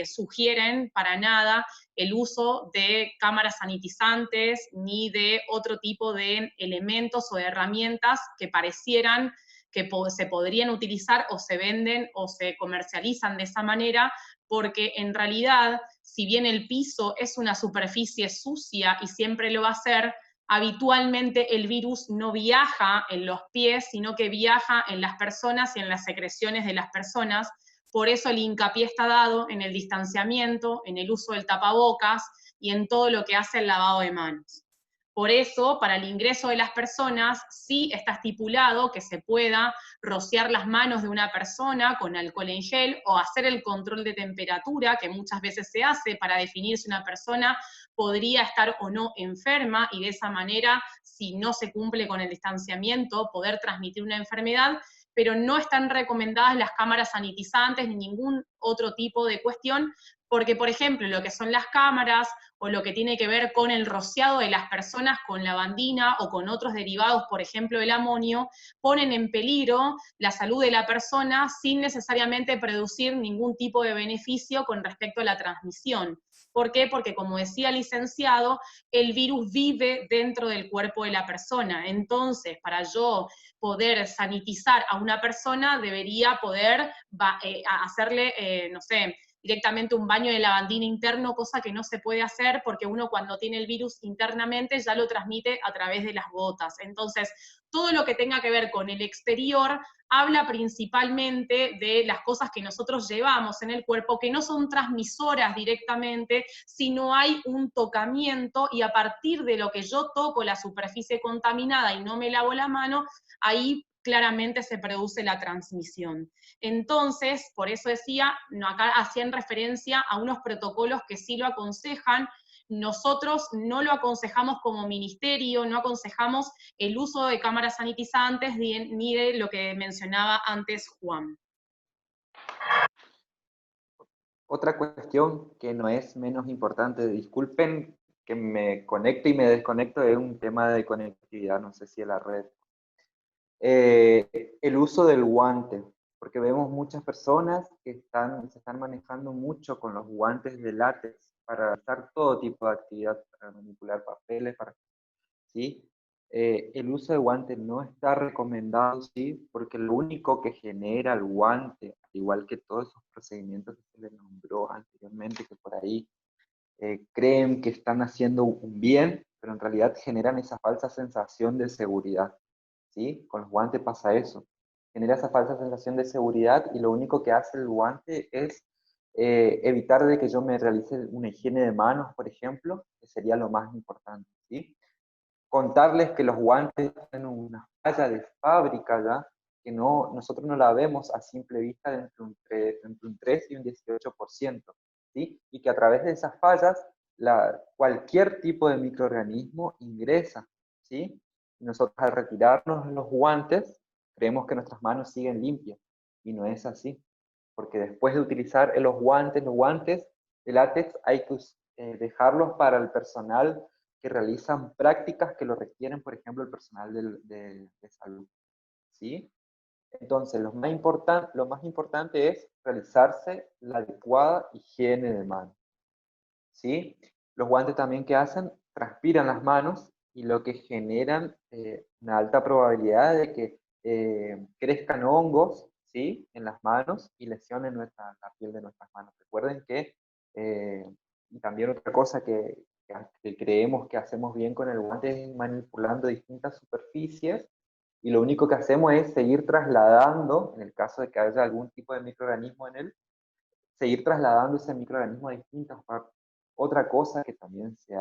sugieren para nada el uso de cámaras sanitizantes ni de otro tipo de elementos o de herramientas que parecieran que se podrían utilizar o se venden o se comercializan de esa manera, porque en realidad, si bien el piso es una superficie sucia y siempre lo va a ser, habitualmente el virus no viaja en los pies, sino que viaja en las personas y en las secreciones de las personas, Por eso el hincapié está dado en el distanciamiento, en el uso del tapabocas y en todo lo que hace el lavado de manos. Por eso, para el ingreso de las personas, sí está estipulado que se pueda rociar las manos de una persona con alcohol en gel o hacer el control de temperatura, que muchas veces se hace para definir si una persona podría estar o no enferma, y de esa manera, si no se cumple con el distanciamiento, poder transmitir una enfermedad, pero no están recomendadas las cámaras sanitizantes ni ningún otro tipo de cuestión, porque, por ejemplo, lo que son las cámaras o lo que tiene que ver con el rociado de las personas con lavandina o con otros derivados, por ejemplo, el amonio, ponen en peligro la salud de la persona sin necesariamente producir ningún tipo de beneficio con respecto a la transmisión. ¿Por qué? Porque, como decía el licenciado, el virus vive dentro del cuerpo de la persona. Entonces, para yo poder sanitizar a una persona, debería poder hacerle, no sé, directamente un baño de lavandina interno, cosa que no se puede hacer porque uno cuando tiene el virus internamente ya lo transmite a través de las gotas. Entonces, todo lo que tenga que ver con el exterior habla principalmente de las cosas que nosotros llevamos en el cuerpo, que no son transmisoras directamente, sino hay un tocamiento, y a partir de lo que yo toco la superficie contaminada y no me lavo la mano, ahí claramente se produce la transmisión. Entonces, por eso decía, acá hacían referencia a unos protocolos que sí lo aconsejan. Nosotros no lo aconsejamos como ministerio, no aconsejamos el uso de cámaras sanitizantes ni de lo que mencionaba antes Juan. Otra cuestión que no es menos importante, disculpen que me conecto y me desconecto, es un tema de conectividad, no sé si es la red. El uso del guante, porque vemos muchas personas que se están manejando mucho con los guantes de látex para realizar todo tipo de actividad, para manipular papeles, ¿sí? El uso de guante no está recomendado, ¿sí? Porque lo único que genera el guante, igual que todos esos procedimientos que se les nombró anteriormente, que por ahí creen que están haciendo un bien, pero en realidad generan esa falsa sensación de seguridad, ¿sí? Con los guantes pasa eso. Genera esa falsa sensación de seguridad y lo único que hace el guante es evitar de que yo me realice una higiene de manos, por ejemplo, que sería lo más importante, ¿sí? Contarles que los guantes tienen una falla de fábrica ya, que nosotros no la vemos a simple vista entre un 3 y un 18%, ¿sí? Y que a través de esas fallas cualquier tipo de microorganismo ingresa, ¿sí? Y nosotros al retirarnos los guantes, creemos que nuestras manos siguen limpias, y no es así, porque después de utilizar los guantes de látex hay que dejarlos para el personal que realizan prácticas que lo requieren, por ejemplo, el personal de salud, ¿sí? Entonces, lo más importante es realizarse la adecuada higiene de manos, ¿sí? Los guantes también que hacen, transpiran las manos y lo que generan una alta probabilidad de que crezcan hongos, ¿sí? En las manos y lesionen la piel de nuestras manos. Recuerden que, y también otra cosa que creemos que hacemos bien con el guante es manipulando distintas superficies, y lo único que hacemos es seguir trasladando, en el caso de que haya algún tipo de microorganismo en él, seguir trasladando ese microorganismo a distintas partes. Otra cosa que también se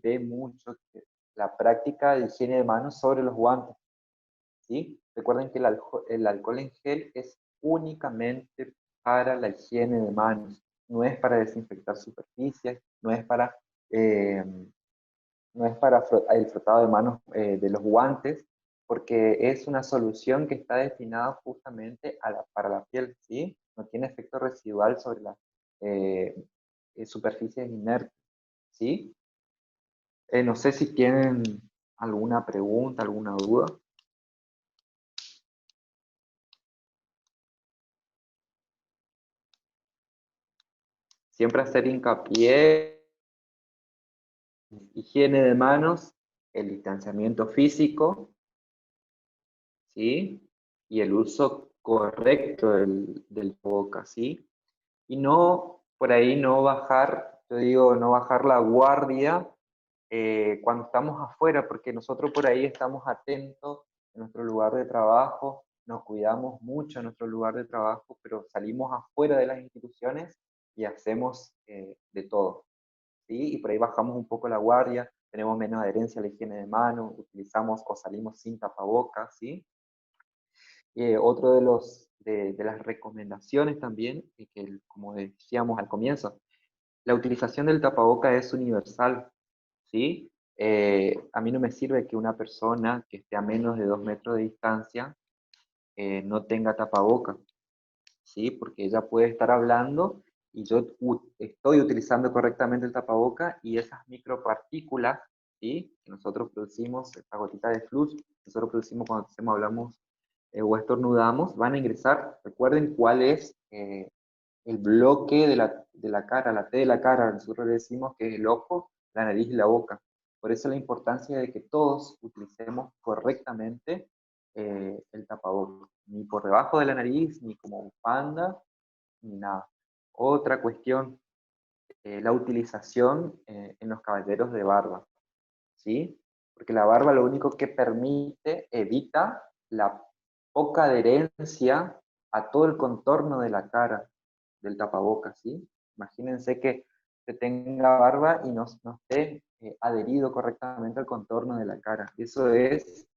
ve mucho, que la práctica de higiene de manos sobre los guantes, ¿sí? Recuerden que el alcohol en gel es únicamente para la higiene de manos, no es para desinfectar superficies, eh, no es para el frotado de manos de los guantes, porque es una solución que está destinada justamente para la piel, ¿sí? No tiene efecto residual sobre las eh, superficies inertes, ¿sí? No sé si tienen alguna pregunta, alguna duda. Siempre hacer hincapié en higiene de manos, el distanciamiento físico, ¿sí? Y el uso correcto del boca, ¿sí? Y no, por ahí no bajar, yo digo, no bajar la guardia cuando estamos afuera, porque nosotros por ahí estamos atentos en nuestro lugar de trabajo, nos cuidamos mucho en nuestro lugar de trabajo, pero salimos afuera de las instituciones y hacemos de todo, ¿sí? Y por ahí bajamos un poco la guardia, tenemos menos adherencia a la higiene de manos, utilizamos o salimos sin tapabocas, ¿sí? Otro de las recomendaciones también, que como decíamos al comienzo, la utilización del tapaboca es universal, ¿sí? A mí no me sirve que una persona que esté a menos de 2 metros de distancia no tenga tapaboca, ¿sí? Porque ella puede estar hablando y yo estoy utilizando correctamente el tapaboca y esas micropartículas, ¿sí? Que nosotros producimos, esta gotita de flux, nosotros producimos cuando hablamos o estornudamos, van a ingresar. Recuerden cuál es el bloque de la cara, la T de la cara, nosotros le decimos que es el ojo, la nariz y la boca. Por eso la importancia de que todos utilicemos correctamente el tapabocas, ni por debajo de la nariz, ni como bufanda, ni nada. Otra cuestión, la utilización en los caballeros de barba, ¿sí? Porque la barba lo único que permite, evita la poca adherencia a todo el contorno de la cara del tapabocas, ¿sí? Imagínense que se tenga barba y no esté adherido correctamente al contorno de la cara. Eso es,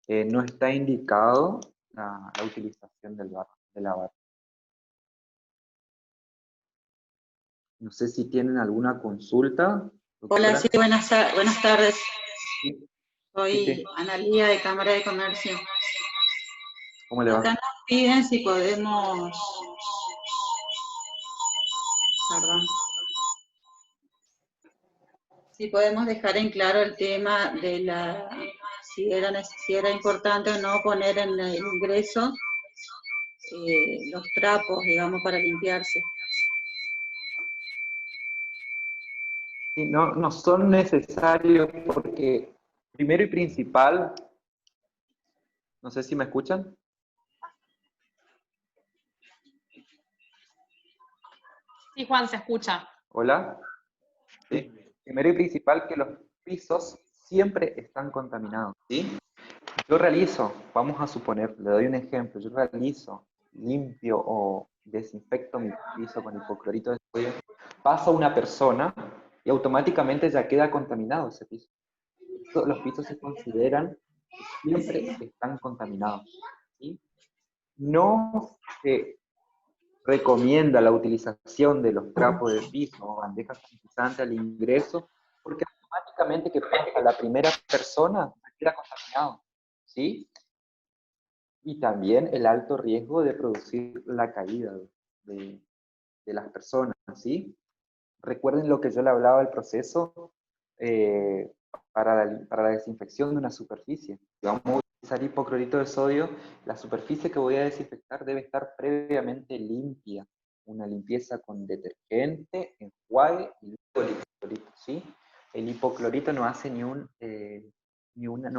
no está indicado la utilización de la barba. No sé si tienen alguna consulta. Doctora. Hola, sí, buenas tardes. Sí. Soy Sí. Analía de Cámara de Comercio. ¿Cómo le va? Acá nos piden si podemos... Perdón. Si podemos dejar en claro el tema de si era importante o no poner en el ingreso los trapos, digamos, para limpiarse. Sí, no son necesarios porque, primero y principal, no sé si me escuchan. Sí, Juan, se escucha. Hola. ¿Sí? Primero y principal, que los pisos siempre están contaminados, ¿sí? Yo realizo, vamos a suponer, le doy un ejemplo, yo realizo, limpio o desinfecto mi piso con hipoclorito de sodio, pasa una persona y automáticamente ya queda contaminado ese piso. Los pisos se consideran que siempre están contaminados, ¿sí? No se recomienda la utilización de los trapos de piso o bandejas sanitizantes al ingreso, porque automáticamente que pasa la primera persona queda contaminado, ¿sí? Y también el alto riesgo de producir la caída de las personas, ¿sí? Recuerden lo que yo le hablaba del proceso para la desinfección de una superficie. Si vamos a utilizar hipoclorito de sodio, la superficie que voy a desinfectar debe estar previamente limpia. Una limpieza con detergente, enjuague y luego el hipoclorito, ¿sí? El hipoclorito no hace no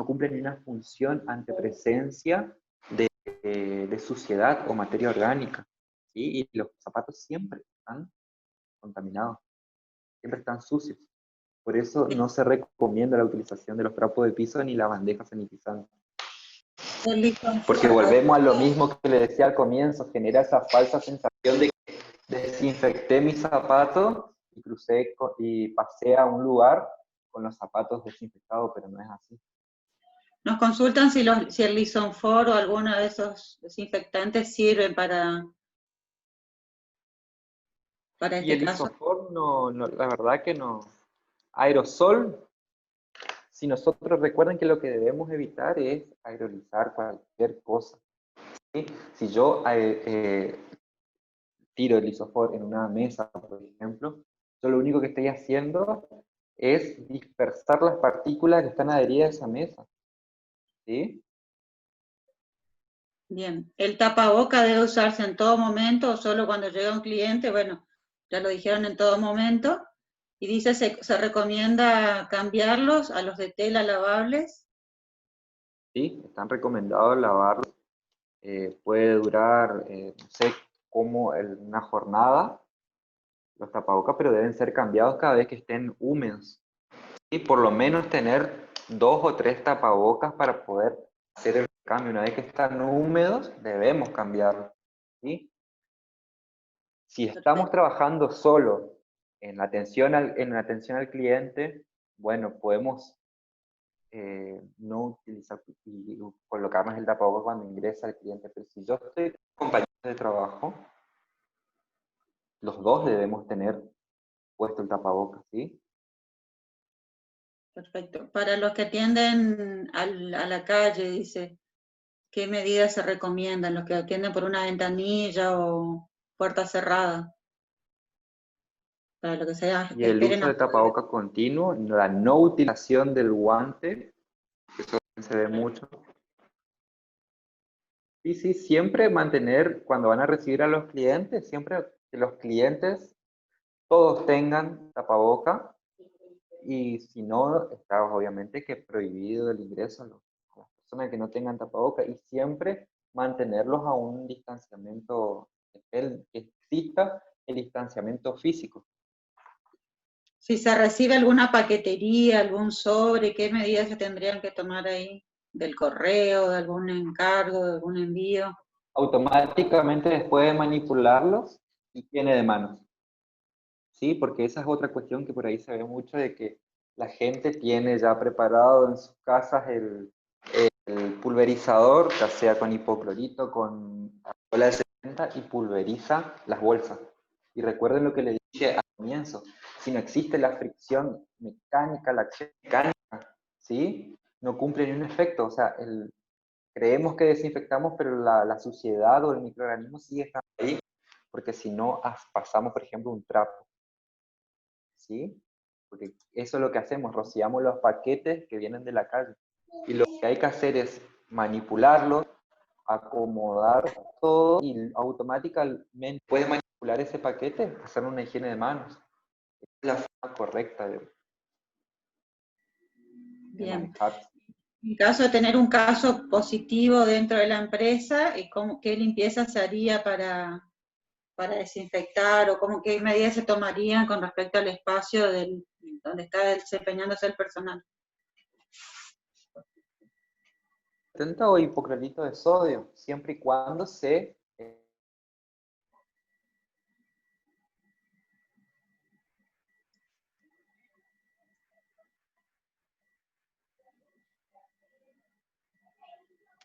cumple ni una función ante presencia de suciedad o materia orgánica, ¿sí? Y los zapatos siempre están contaminados, siempre están sucios. Por eso no se recomienda la utilización de los trapos de piso ni la bandeja sanitizante. Porque volvemos a lo mismo que le decía al comienzo, genera esa falsa sensación de que desinfecté mis zapatos y crucé y pasé a un lugar con los zapatos desinfectados, pero no es así. Nos consultan si el Lisonfor o alguno de esos desinfectantes sirven para Y el este caso. Lisonfor, la verdad que no. Aerosol, si nosotros recuerden que lo que debemos evitar es aerolizar cualquier cosa, ¿sí? Si yo tiro el Lisofor en una mesa, por ejemplo, yo lo único que estoy haciendo es dispersar las partículas que están adheridas a esa mesa, ¿sí? Bien, ¿el tapaboca debe usarse en todo momento o solo cuando llega un cliente? Bueno, ya lo dijeron, en todo momento. Y dice, se recomienda cambiarlos a los de tela lavables. Sí, están recomendados lavarlos. Puede durar, no sé, como una jornada los tapabocas, pero deben ser cambiados cada vez que estén húmedos. Y por lo menos tener 2 o 3 tapabocas para poder hacer el cambio, una vez que están húmedos, debemos cambiarlo, ¿sí? Si estamos trabajando solo en la atención al cliente, bueno, podemos no utilizar y colocarnos el tapabocas cuando ingresa el cliente, pero si yo estoy con compañeros de trabajo, los dos debemos tener puesto el tapabocas, ¿sí? Perfecto. Para los que atienden a la calle, dice, ¿qué medidas se recomiendan? Los que atienden por una ventanilla o puerta cerrada. Para lo que sea, Y que el esperen uso de tapabocas continuo, la no utilización del guante, que eso se ve mucho. Sí, sí, siempre mantener, cuando van a recibir a los clientes, siempre que los clientes todos tengan tapaboca, y si no, está obviamente que prohibido el ingreso a las personas que no tengan tapaboca, y siempre mantenerlos a un distanciamiento, que exista el distanciamiento físico. Si se recibe alguna paquetería, algún sobre, ¿qué medidas se tendrían que tomar ahí? ¿Del correo, de algún encargo, de algún envío? Automáticamente después de manipularlos, higiene de manos. Sí, porque esa es otra cuestión que por ahí se ve mucho, de que la gente tiene ya preparado en sus casas el pulverizador, ya sea con hipoclorito, con alcohol de 70, y pulveriza las bolsas. Y recuerden lo que le dije al comienzo, si no existe la fricción mecánica, la acción mecánica, ¿sí? No cumple ni un efecto. O sea, creemos que desinfectamos, pero la suciedad o el microorganismo sigue estando ahí, porque si no pasamos, por ejemplo, un trapo, ¿sí? Porque eso es lo que hacemos, rociamos los paquetes que vienen de la calle. Y lo que hay que hacer es manipularlos, acomodar todo, y automáticamente puede manipular ese paquete, hacer una higiene de manos. Es la forma correcta de Bien. manejarse. En caso de tener un caso positivo dentro de la empresa, ¿qué limpieza se haría para desinfectar, o qué medidas se tomarían con respecto al espacio donde está desempeñándose el personal? 70 o hipoclorito de sodio, siempre y cuando se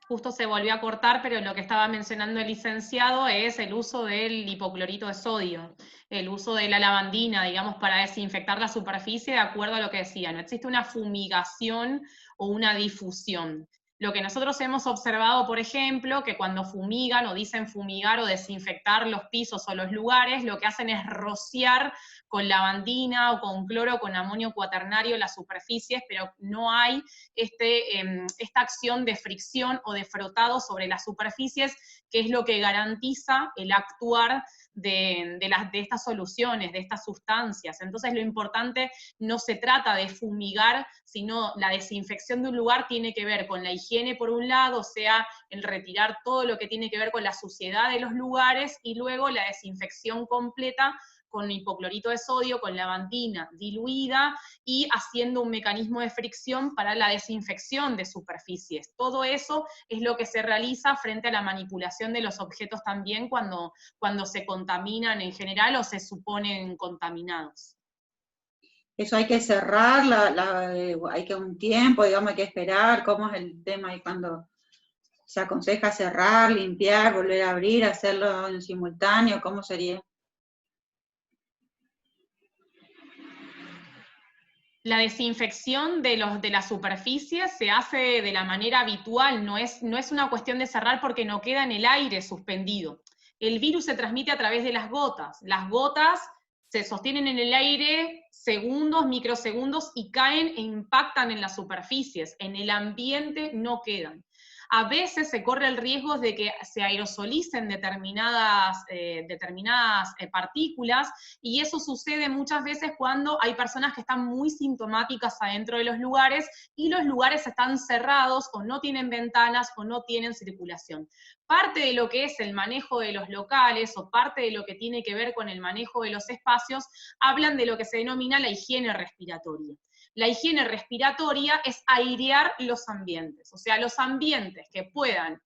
Justo se volvió a cortar, pero lo que estaba mencionando el licenciado es el uso del hipoclorito de sodio, el uso de la lavandina, digamos, para desinfectar la superficie, de acuerdo a lo que decía. No existe una fumigación o una difusión. Lo que nosotros hemos observado, por ejemplo, que cuando fumigan o dicen fumigar o desinfectar los pisos o los lugares, lo que hacen es rociar con lavandina o con cloro o con amonio cuaternario las superficies, pero no hay esta acción de fricción o de frotado sobre las superficies, que es lo que garantiza el actuar de estas soluciones, de estas sustancias. Entonces lo importante no se trata de fumigar, sino la desinfección de un lugar tiene que ver con la higiene por un lado, o sea, el retirar todo lo que tiene que ver con la suciedad de los lugares, y luego la desinfección completa con hipoclorito de sodio, con lavandina diluida, y haciendo un mecanismo de fricción para la desinfección de superficies. Todo eso es lo que se realiza frente a la manipulación de los objetos también cuando se contaminan en general o se suponen contaminados. Eso hay que cerrar, hay que un tiempo, digamos, hay que esperar, ¿cómo es el tema? Y cuando se aconseja cerrar, limpiar, volver a abrir, hacerlo en simultáneo, ¿cómo sería? La desinfección de las superficies se hace de la manera habitual, no es una cuestión de cerrar porque no queda en el aire suspendido. El virus se transmite a través de las gotas. Las gotas se sostienen en el aire segundos, microsegundos, y caen e impactan en las superficies. En el ambiente no quedan. A veces se corre el riesgo de que se aerosolicen determinadas partículas, y eso sucede muchas veces cuando hay personas que están muy sintomáticas adentro de los lugares y los lugares están cerrados o no tienen ventanas o no tienen circulación. parte de lo que es el manejo de los locales o parte de lo que tiene que ver con el manejo de los espacios, hablan de lo que se denomina la higiene respiratoria. La higiene respiratoria es airear los ambientes, o sea, los ambientes que puedan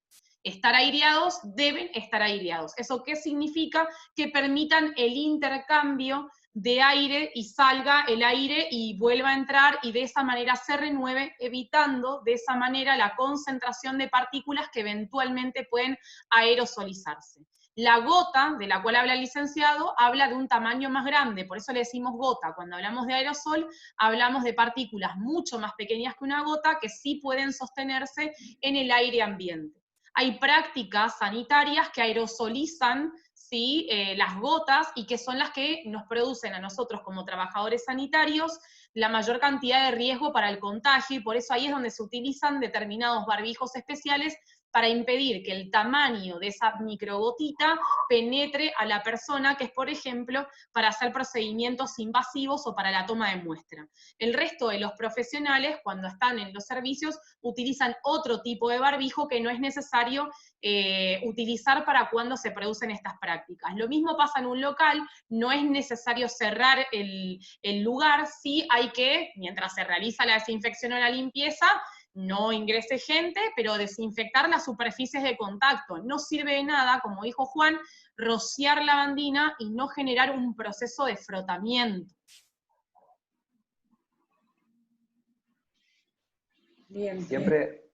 estar aireados deben estar aireados. ¿Eso qué significa? Que permitan el intercambio de aire y salga el aire y vuelva a entrar y de esa manera se renueve, evitando de esa manera la concentración de partículas que eventualmente pueden aerosolizarse. La gota, de la cual habla el licenciado, habla de un tamaño más grande, por eso le decimos gota. Cuando hablamos de aerosol, hablamos de partículas mucho más pequeñas que una gota que sí pueden sostenerse en el aire ambiente. Hay prácticas sanitarias que aerosolizan, ¿sí? Las gotas y que son las que nos producen a nosotros como trabajadores sanitarios la mayor cantidad de riesgo para el contagio, y por eso ahí es donde se utilizan determinados barbijos especiales para impedir que el tamaño de esa microgotita penetre a la persona, que es, por ejemplo, para hacer procedimientos invasivos o para la toma de muestra. El resto de los profesionales, cuando están en los servicios, utilizan otro tipo de barbijo que no es necesario utilizar para cuando se producen estas prácticas. Lo mismo pasa en un local, no es necesario cerrar el lugar, sí hay que, mientras se realiza la desinfección o la limpieza, no ingrese gente, pero desinfectar las superficies de contacto. No sirve de nada, como dijo Juan, rociar lavandina y no generar un proceso de frotamiento. Bien. Siempre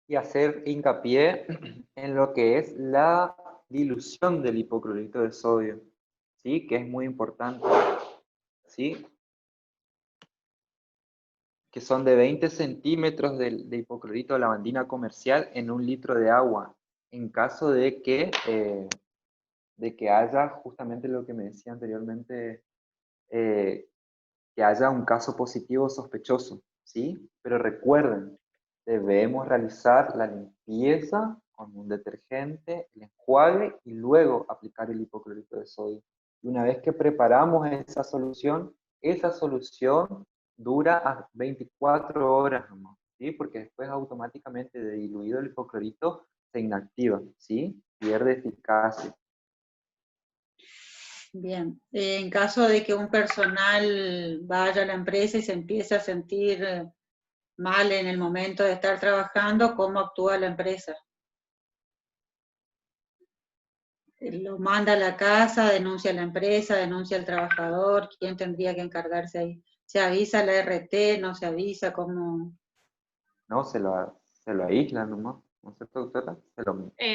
y hacer hincapié en lo que es la dilución del hipoclorito de sodio, ¿sí? Que es muy importante, ¿sí? Que son de 20 centímetros de hipoclorito de lavandina comercial en 1 litro de agua, en caso de que haya justamente lo que me decía anteriormente, que haya un caso positivo sospechoso, ¿sí? Pero recuerden, debemos realizar la limpieza con un detergente, el enjuague y luego aplicar el hipoclorito de sodio. Y una vez que preparamos esa solución dura a 24 horas nomás, ¿sí? Porque después automáticamente de diluido el hipoclorito se inactiva, ¿sí? Pierde eficacia. Bien, en caso de que un personal vaya a la empresa y se empiece a sentir mal en el momento de estar trabajando, ¿cómo actúa la empresa? ¿Lo manda a la casa, denuncia a la empresa, denuncia al trabajador? ¿Quién tendría que encargarse ahí? ¿Se avisa a la RT? ¿No se avisa? ¿Cómo? No, se lo aíslan nomás, ¿no es cierto, doctora?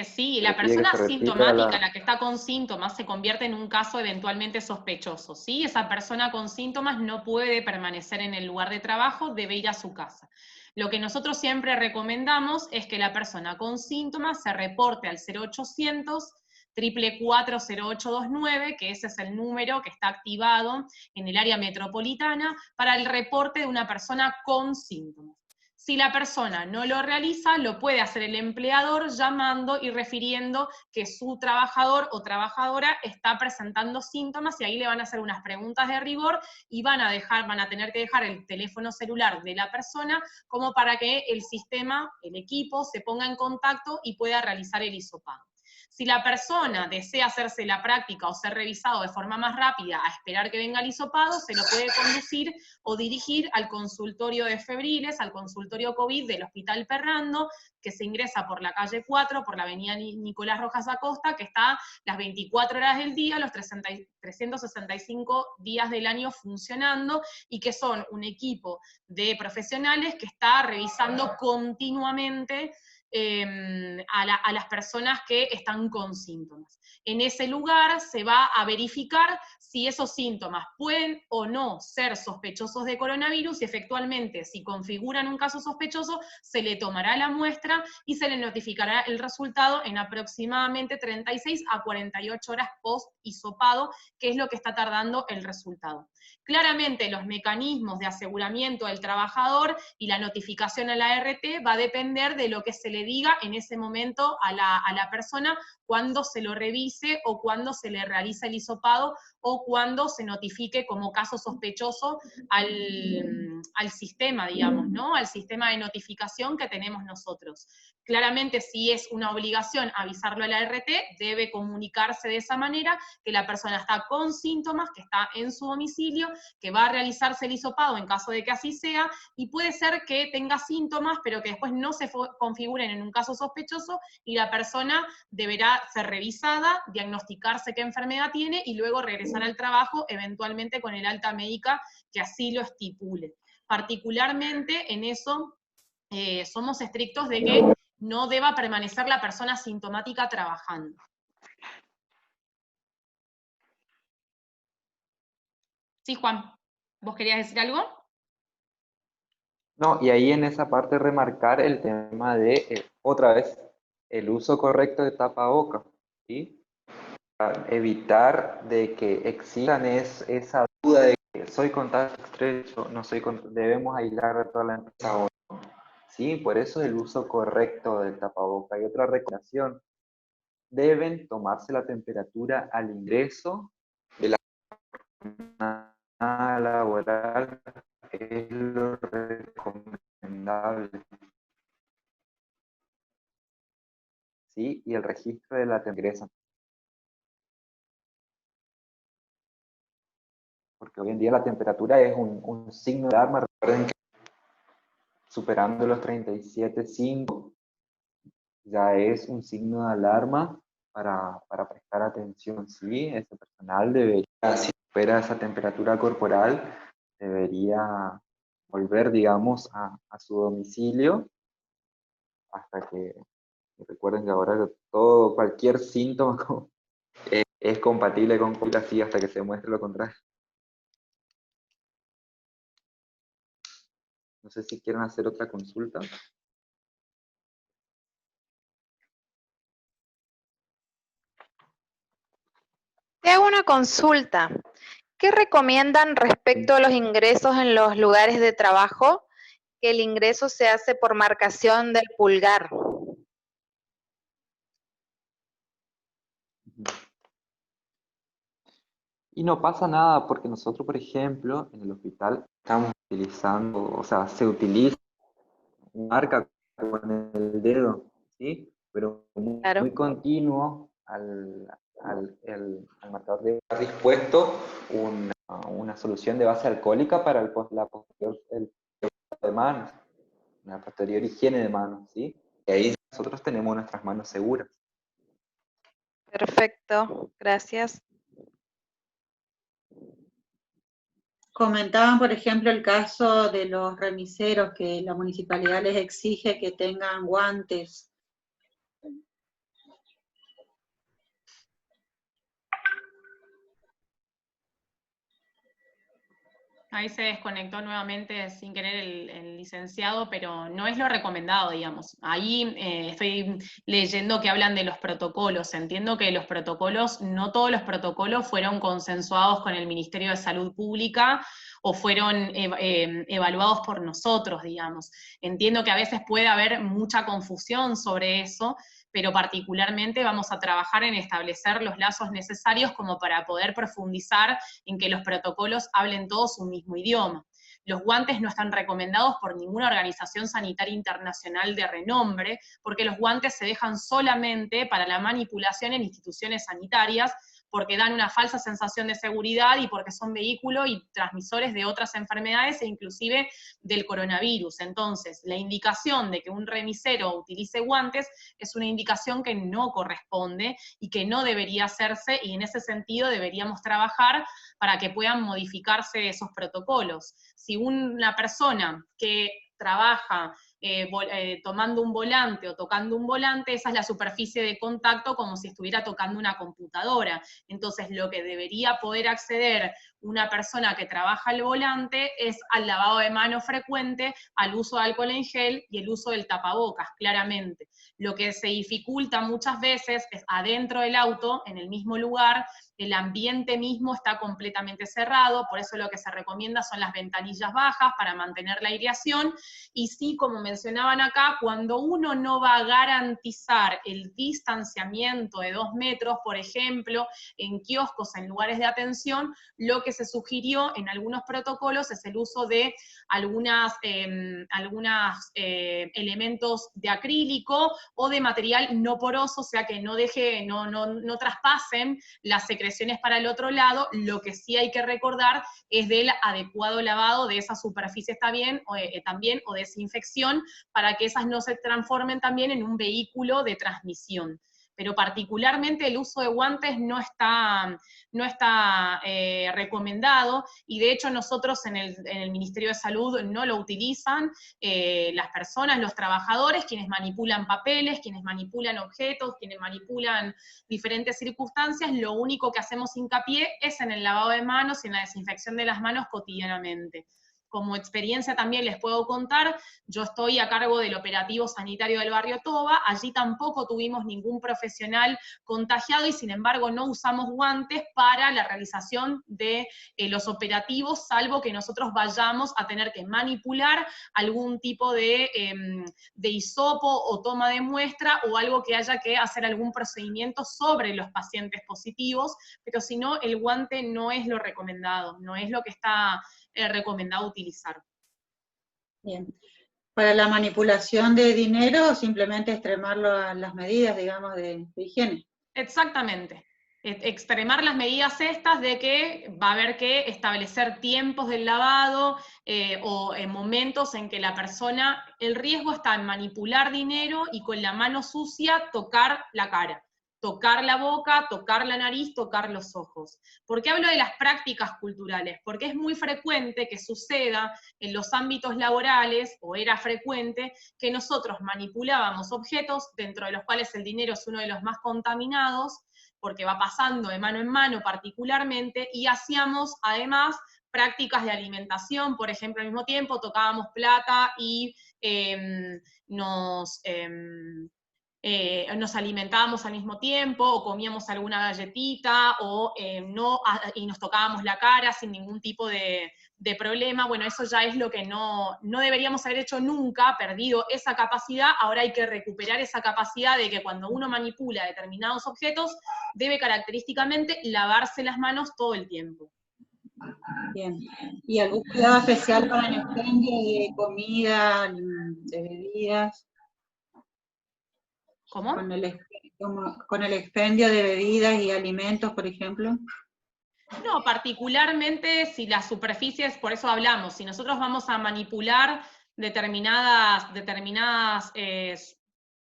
Sí, se la le pide que persona se retire asintomática, la que está con síntomas, se convierte en un caso eventualmente sospechoso, ¿sí? Esa persona con síntomas no puede permanecer en el lugar de trabajo, debe ir a su casa. Lo que nosotros siempre recomendamos es que la persona con síntomas se reporte al 0800 444-0829, que ese es el número que está activado en el área metropolitana para el reporte de una persona con síntomas. Si la persona no lo realiza, lo puede hacer el empleador llamando y refiriendo que su trabajador o trabajadora está presentando síntomas, y ahí le van a hacer unas preguntas de rigor y van a tener que dejar el teléfono celular de la persona como para que el sistema, el equipo, se ponga en contacto y pueda realizar el hisopado. Si la persona desea hacerse la práctica o ser revisado de forma más rápida a esperar que venga el hisopado, se lo puede conducir o dirigir al consultorio de febriles, al consultorio COVID del Hospital Perrando, que se ingresa por la calle 4, por la avenida Nicolás Rojas Acosta, que está las 24 horas del día, los 365 días del año funcionando, y que son un equipo de profesionales que está revisando continuamente a las personas que están con síntomas. En ese lugar se va a verificar si esos síntomas pueden o no ser sospechosos de coronavirus, y efectivamente, si configuran un caso sospechoso, se le tomará la muestra y se le notificará el resultado en aproximadamente 36 a 48 horas post-hisopado, que es lo que está tardando el resultado. Claramente los mecanismos de aseguramiento del trabajador y la notificación a la ART va a depender de lo que se le le diga en ese momento a la persona cuando se lo revise o cuando se le realiza el hisopado o cuando se notifique como caso sospechoso al sistema, digamos, ¿no? Al sistema de notificación que tenemos nosotros. Claramente, si es una obligación avisarlo a la ART, debe comunicarse de esa manera, que la persona está con síntomas, que está en su domicilio, que va a realizarse el hisopado en caso de que así sea, y puede ser que tenga síntomas, pero que después no se configuren en un caso sospechoso, y la persona deberá ser revisada, diagnosticarse qué enfermedad tiene, y luego regresar al trabajo, eventualmente con el alta médica que así lo estipule. Particularmente en eso somos estrictos de que no deba permanecer la persona sintomática trabajando. Sí, Juan, ¿vos querías decir algo? No, y ahí en esa parte remarcar el tema de, otra vez, el uso correcto de tapabocas, ¿sí? Para evitar de que existan esa duda de que soy contacto estrecho, no soy debemos aislar a toda la empresa o no. Sí, por eso el uso correcto del tapaboca. Y otra recomendación, deben tomarse la temperatura al ingreso de la jornada laboral, es lo recomendable. ¿Sí? Y el registro de la temperatura. Porque hoy en día la temperatura es un signo de alarma. Recuerden que superando los 37,5 ya es un signo de alarma para prestar atención, ¿sí? Ese personal debería, si supera esa temperatura corporal, debería volver, digamos, a su domicilio hasta que recuerden que ahora cualquier síntoma es compatible con COVID así hasta que se muestre lo contrario. No sé si quieren hacer otra consulta. Te hago una consulta. ¿Qué recomiendan respecto a los ingresos en los lugares de trabajo? Que el ingreso se hace por marcación del pulgar. Y no pasa nada porque nosotros, por ejemplo, en el hospital estamos utilizando, o sea, se utiliza una marca con el dedo, ¿sí? Pero muy, Claro. muy continuo al marcador de estar dispuesto una solución de base alcohólica para la posterior de manos, la posterior higiene de manos, ¿sí? Y ahí nosotros tenemos nuestras manos seguras. Perfecto, gracias. Comentaban, por ejemplo, el caso de los remiseros, que la municipalidad les exige que tengan guantes. Ahí se desconectó nuevamente sin querer el licenciado, pero no es lo recomendado, digamos. Ahí estoy leyendo que hablan de los protocolos. Entiendo que los protocolos, no todos los protocolos fueron consensuados con el Ministerio de Salud Pública o fueron evaluados por nosotros, digamos. Entiendo que a veces puede haber mucha confusión sobre eso, pero particularmente vamos a trabajar en establecer los lazos necesarios como para poder profundizar en que los protocolos hablen todos un mismo idioma. Los guantes no están recomendados por ninguna organización sanitaria internacional de renombre, porque los guantes se dejan solamente para la manipulación en instituciones sanitarias, porque dan una falsa sensación de seguridad y porque son vehículo y transmisores de otras enfermedades e inclusive del coronavirus. Entonces, la indicación de que un remisero utilice guantes es una indicación que no corresponde y que no debería hacerse, y en ese sentido deberíamos trabajar para que puedan modificarse esos protocolos. Si una persona que trabaja tomando un volante o tocando un volante, esa es la superficie de contacto como si estuviera tocando una computadora. Entonces, lo que debería poder acceder una persona que trabaja el volante es al lavado de manos frecuente, al uso de alcohol en gel y el uso del tapabocas, claramente. Lo que se dificulta muchas veces es adentro del auto, en el mismo lugar, el ambiente mismo está completamente cerrado, por eso lo que se recomienda son las ventanillas bajas para mantener la aireación, y sí, como mencionaban acá, cuando uno no va a garantizar el distanciamiento de 2 metros, por ejemplo, en kioscos, en lugares de atención, lo que se sugirió en algunos protocolos es el uso de algunos elementos de acrílico o de material no poroso, o sea que no traspasen las secreciones para el otro lado. Lo que sí hay que recordar es del adecuado lavado de esa superficie también, o desinfección, para que esas no se transformen también en un vehículo de transmisión. Pero particularmente el uso de guantes no está recomendado, y de hecho nosotros en el Ministerio de Salud no lo utilizan las personas, los trabajadores, quienes manipulan papeles, quienes manipulan objetos, quienes manipulan diferentes circunstancias. Lo único que hacemos hincapié es en el lavado de manos y en la desinfección de las manos cotidianamente. Como experiencia también les puedo contar, yo estoy a cargo del operativo sanitario del barrio Toba, allí tampoco tuvimos ningún profesional contagiado y sin embargo no usamos guantes para la realización de los operativos, salvo que nosotros vayamos a tener que manipular algún tipo de hisopo o toma de muestra o algo que haya que hacer algún procedimiento sobre los pacientes positivos, pero si no, el guante no es lo recomendado, no es lo que está recomendado utilizar. Bien. Para la manipulación de dinero, simplemente extremarlo a las medidas, digamos, de higiene. Exactamente. Extremar las medidas estas de que va a haber que establecer tiempos del lavado o momentos en que la persona, el riesgo está en manipular dinero y con la mano sucia tocar la cara, tocar la boca, tocar la nariz, tocar los ojos. ¿Por qué hablo de las prácticas culturales? Porque es muy frecuente que suceda en los ámbitos laborales, o era frecuente, que nosotros manipulábamos objetos, dentro de los cuales el dinero es uno de los más contaminados, porque va pasando de mano en mano particularmente, y hacíamos además prácticas de alimentación, por ejemplo, al mismo tiempo tocábamos plata y nos alimentábamos al mismo tiempo, o comíamos alguna galletita, y nos tocábamos la cara sin ningún tipo de problema. Bueno, eso ya es lo que no deberíamos haber hecho nunca, perdido esa capacidad. Ahora hay que recuperar esa capacidad de que cuando uno manipula determinados objetos, debe característicamente lavarse las manos todo el tiempo. Bien. ¿Y algún cuidado especial para el expendio de comida, de bebidas? ¿Cómo? Con el expendio de bebidas y alimentos, por ejemplo. No, particularmente si las superficies, por eso hablamos, si nosotros vamos a manipular determinadas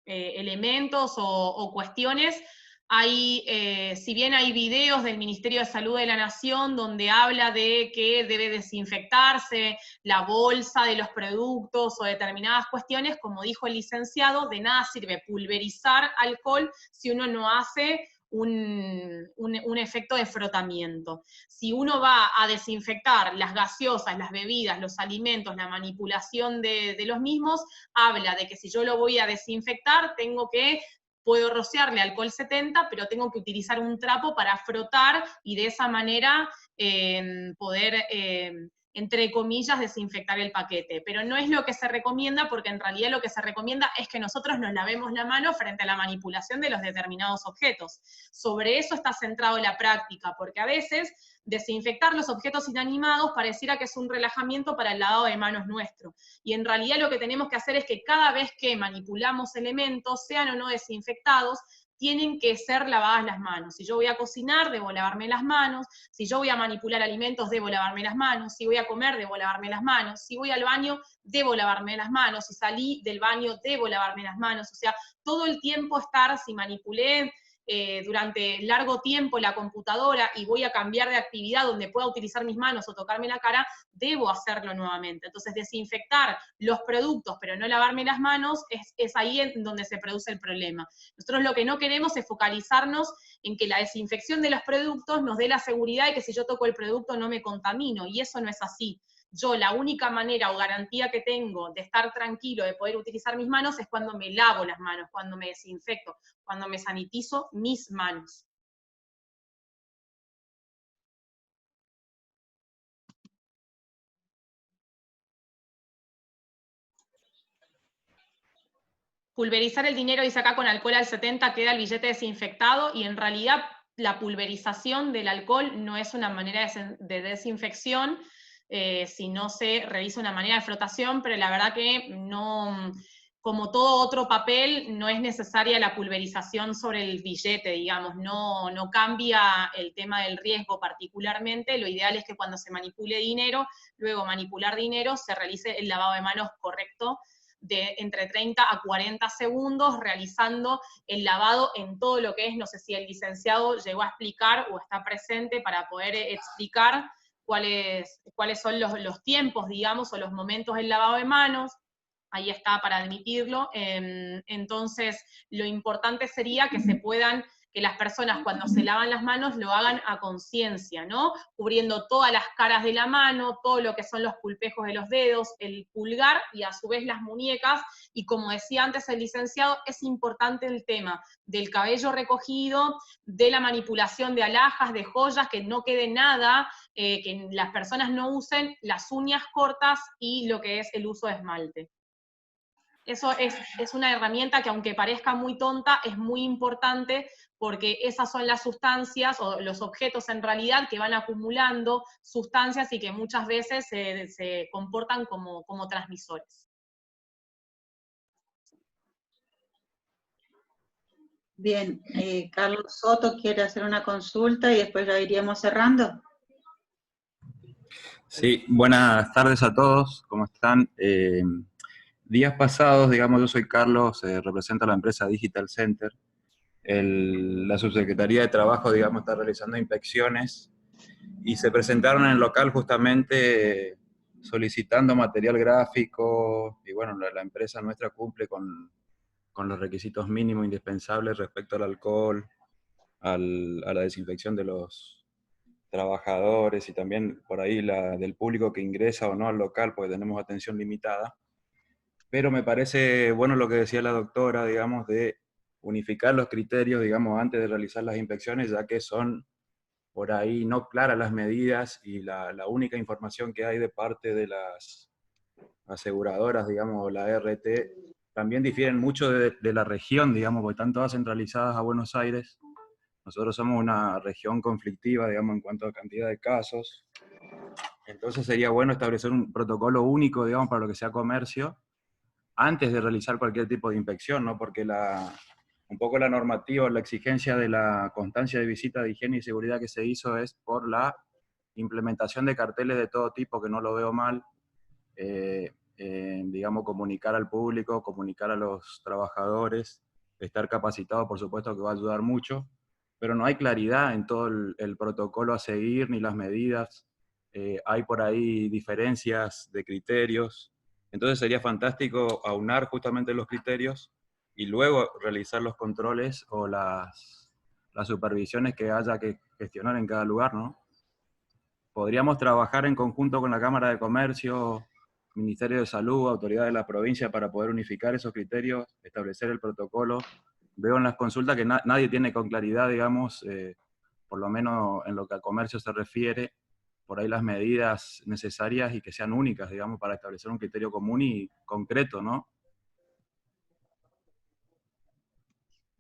elementos o cuestiones, si bien hay videos del Ministerio de Salud de la Nación donde habla de que debe desinfectarse la bolsa de los productos o determinadas cuestiones, como dijo el licenciado, de nada sirve pulverizar alcohol si uno no hace un efecto de frotamiento. Si uno va a desinfectar las gaseosas, las bebidas, los alimentos, la manipulación de los mismos, habla de que si yo lo voy a desinfectar, puedo rociarle alcohol 70, pero tengo que utilizar un trapo para frotar y de esa manera poder, entre comillas, desinfectar el paquete. Pero no es lo que se recomienda, porque en realidad lo que se recomienda es que nosotros nos lavemos la mano frente a la manipulación de los determinados objetos. Sobre eso está centrado la práctica, porque a veces desinfectar los objetos inanimados pareciera que es un relajamiento para el lavado de manos nuestro. Y en realidad lo que tenemos que hacer es que cada vez que manipulamos elementos, sean o no desinfectados, tienen que ser lavadas las manos. Si yo voy a cocinar, debo lavarme las manos. Si yo voy a manipular alimentos, debo lavarme las manos. Si voy a comer, debo lavarme las manos. Si voy al baño, debo lavarme las manos. Si salí del baño, debo lavarme las manos. O sea, todo el tiempo si manipulé durante largo tiempo la computadora y voy a cambiar de actividad donde pueda utilizar mis manos o tocarme la cara, debo hacerlo nuevamente. Entonces, desinfectar los productos pero no lavarme las manos es ahí en donde se produce el problema. Nosotros lo que no queremos es focalizarnos en que la desinfección de los productos nos dé la seguridad de que si yo toco el producto no me contamino, y eso no es así. Yo la única manera o garantía que tengo de estar tranquilo, de poder utilizar mis manos, es cuando me lavo las manos, cuando me desinfecto, cuando me sanitizo mis manos. pulverizar el dinero, dice acá, con alcohol al 70 queda el billete desinfectado, y en realidad la pulverización del alcohol no es una manera de desinfección, si no se revisa una manera de flotación, pero la verdad que no, como todo otro papel, no es necesaria la pulverización sobre el billete, digamos, no cambia el tema del riesgo particularmente. Lo ideal es que cuando se manipule dinero, luego manipular dinero, se realice el lavado de manos correcto, de entre 30 a 40 segundos, realizando el lavado en todo lo que es, no sé si el licenciado llegó a explicar o está presente para poder explicar cuáles son los tiempos, digamos, o los momentos del lavado de manos. Ahí está para admitirlo. Entonces, lo importante sería que que las personas cuando se lavan las manos lo hagan a conciencia, ¿no? Cubriendo todas las caras de la mano, todo lo que son los pulpejos de los dedos, el pulgar y a su vez las muñecas. Y como decía antes el licenciado, es importante el tema del cabello recogido, de la manipulación de alhajas, de joyas, que no quede nada, que las personas no usen las uñas cortas y lo que es el uso de esmalte. Eso es una herramienta que, aunque parezca muy tonta, es muy importante, porque esas son las sustancias o los objetos en realidad que van acumulando sustancias y que muchas veces se comportan como transmisores. Bien, Carlos Soto quiere hacer una consulta y después la iríamos cerrando. Sí, buenas tardes a todos, ¿cómo están? Días pasados, digamos, yo soy Carlos, represento a la empresa Digital Center. La subsecretaría de Trabajo, digamos, está realizando inspecciones y se presentaron en el local justamente solicitando material gráfico, y bueno, la empresa nuestra cumple con los requisitos mínimos indispensables respecto al alcohol, a la desinfección de los trabajadores y también por ahí del público que ingresa o no al local, porque tenemos atención limitada. Pero me parece bueno lo que decía la doctora, digamos, de unificar los criterios, digamos, antes de realizar las inspecciones, ya que son por ahí no claras las medidas y la única información que hay de parte de las aseguradoras, digamos, la RT, también difieren mucho de la región, digamos, porque están todas centralizadas a Buenos Aires. Nosotros somos una región conflictiva, digamos, en cuanto a cantidad de casos. Entonces sería bueno establecer un protocolo único, digamos, para lo que sea comercio, antes de realizar cualquier tipo de inspección, ¿no? Porque un poco la normativa, la exigencia de la constancia de visita de higiene y seguridad que se hizo es por la implementación de carteles de todo tipo, que no lo veo mal, digamos, comunicar al público, comunicar a los trabajadores, estar capacitado, por supuesto que va a ayudar mucho, pero no hay claridad en todo el protocolo a seguir, ni las medidas, hay por ahí diferencias de criterios. Entonces sería fantástico aunar justamente los criterios y luego realizar los controles o las supervisiones que haya que gestionar en cada lugar, ¿no? Podríamos trabajar en conjunto con la Cámara de Comercio, Ministerio de Salud, autoridades de la provincia para poder unificar esos criterios, establecer el protocolo. Veo en las consultas que nadie tiene con claridad, digamos, por lo menos en lo que a comercio se refiere, por ahí las medidas necesarias y que sean únicas, digamos, para establecer un criterio común y concreto, ¿no?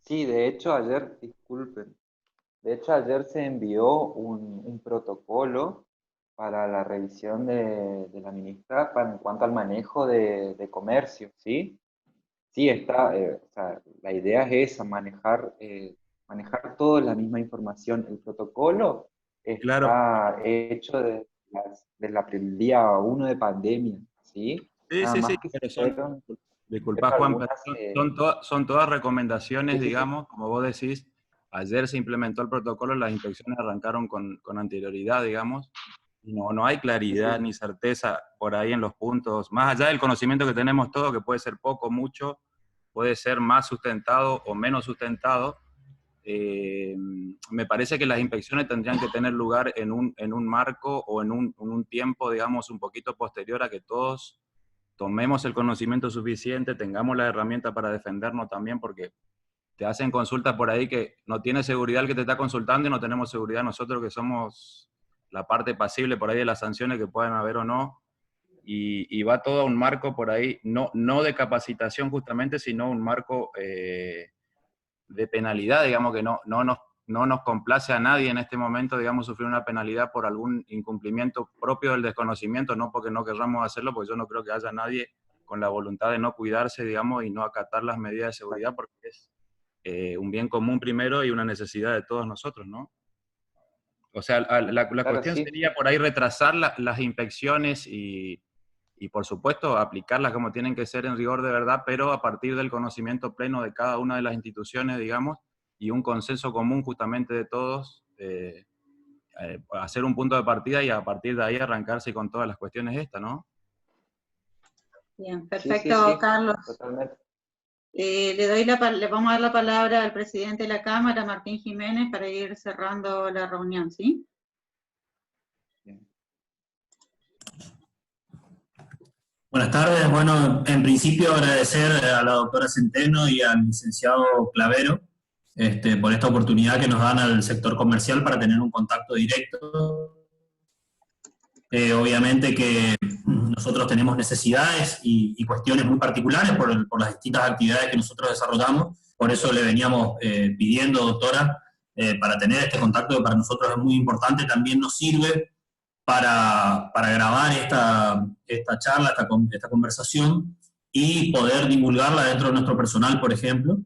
Sí, de hecho ayer, disculpen, de hecho ayer se envió un protocolo para la revisión de la ministra en cuanto al manejo de comercio, ¿sí? Sí, está, o sea, la idea es esa, manejar toda la misma información. El protocolo Claro. está hecho del día 1 de pandemia, ¿sí? Sí, Nada sí, más sí, que pero se fueron, disculpa, Juan, pero algunas... son todas recomendaciones, sí, sí, sí. digamos, como vos decís. Ayer se implementó el protocolo, las inspecciones arrancaron con anterioridad, digamos, y no hay claridad Sí, sí. ni certeza por ahí en los puntos, más allá del conocimiento que tenemos todos, que puede ser poco, mucho, puede ser más sustentado o menos sustentado. Me parece que las inspecciones tendrían que tener lugar en un marco o en un tiempo, digamos, un poquito posterior a que todos tomemos el conocimiento suficiente, tengamos la herramienta para defendernos también, porque te hacen consultas por ahí que no tiene seguridad el que te está consultando y no tenemos seguridad nosotros que somos la parte pasible por ahí de las sanciones que puedan haber o no. y va todo a un marco por ahí, no de capacitación justamente, sino un marco de penalidad, digamos, que no nos complace a nadie en este momento, digamos, sufrir una penalidad por algún incumplimiento propio del desconocimiento, no porque no querramos hacerlo, porque yo no creo que haya nadie con la voluntad de no cuidarse, digamos, y no acatar las medidas de seguridad, porque es un bien común primero y una necesidad de todos nosotros, ¿no? O sea, la Claro, cuestión sí. sería por ahí retrasar las inspecciones y por supuesto aplicarlas como tienen que ser en rigor de verdad, pero a partir del conocimiento pleno de cada una de las instituciones, digamos, y un consenso común justamente de todos, hacer un punto de partida y a partir de ahí arrancarse con todas las cuestiones estas, ¿no? Bien, Sí, perfecto, sí, Carlos. totalmente. Le vamos a dar la palabra al presidente de la Cámara, Martín Jiménez, para ir cerrando la reunión, ¿sí? Buenas tardes. Bueno, en principio agradecer a la doctora Centeno y al licenciado Clavero por esta oportunidad que nos dan al sector comercial para tener un contacto directo. Obviamente que nosotros tenemos necesidades y cuestiones muy particulares por las distintas actividades que nosotros desarrollamos. Por eso le veníamos pidiendo, doctora, para tener este contacto que para nosotros es muy importante. También nos sirve para grabar esta charla, esta conversación y poder divulgarla dentro de nuestro personal, por ejemplo,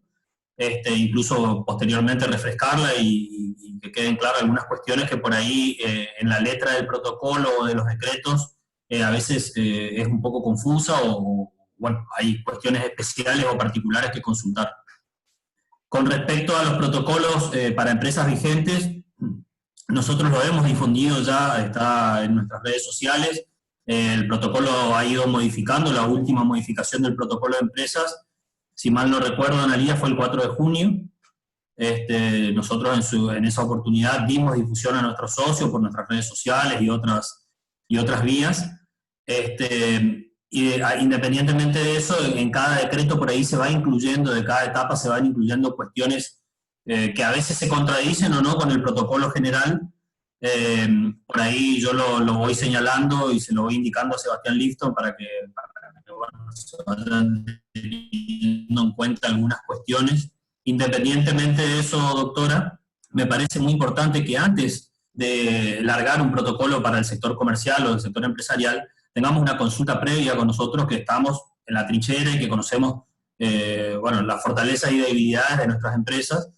incluso posteriormente refrescarla y que queden claras algunas cuestiones que por ahí en la letra del protocolo o de los decretos a veces es un poco confusa o, bueno, hay cuestiones especiales o particulares que consultar. Con respecto a los protocolos para empresas vigentes, nosotros lo hemos difundido ya, está en nuestras redes sociales. El protocolo ha ido modificando, la última modificación del protocolo de empresas, si mal no recuerdo, Analía, fue el 4 de junio. Nosotros en esa oportunidad dimos difusión a nuestros socios por nuestras redes sociales y otras vías. Independientemente de eso, en cada decreto por ahí se va incluyendo, de cada etapa se van incluyendo cuestiones que a veces se contradicen o no con el protocolo general. Por ahí yo lo voy señalando y se lo voy indicando a Sebastián Lifton para que bueno, se vayan teniendo en cuenta algunas cuestiones. Independientemente de eso, doctora, me parece muy importante que antes de largar un protocolo para el sector comercial o el sector empresarial, tengamos una consulta previa con nosotros que estamos en la trinchera y que conocemos bueno, las fortalezas y debilidades de nuestras empresas,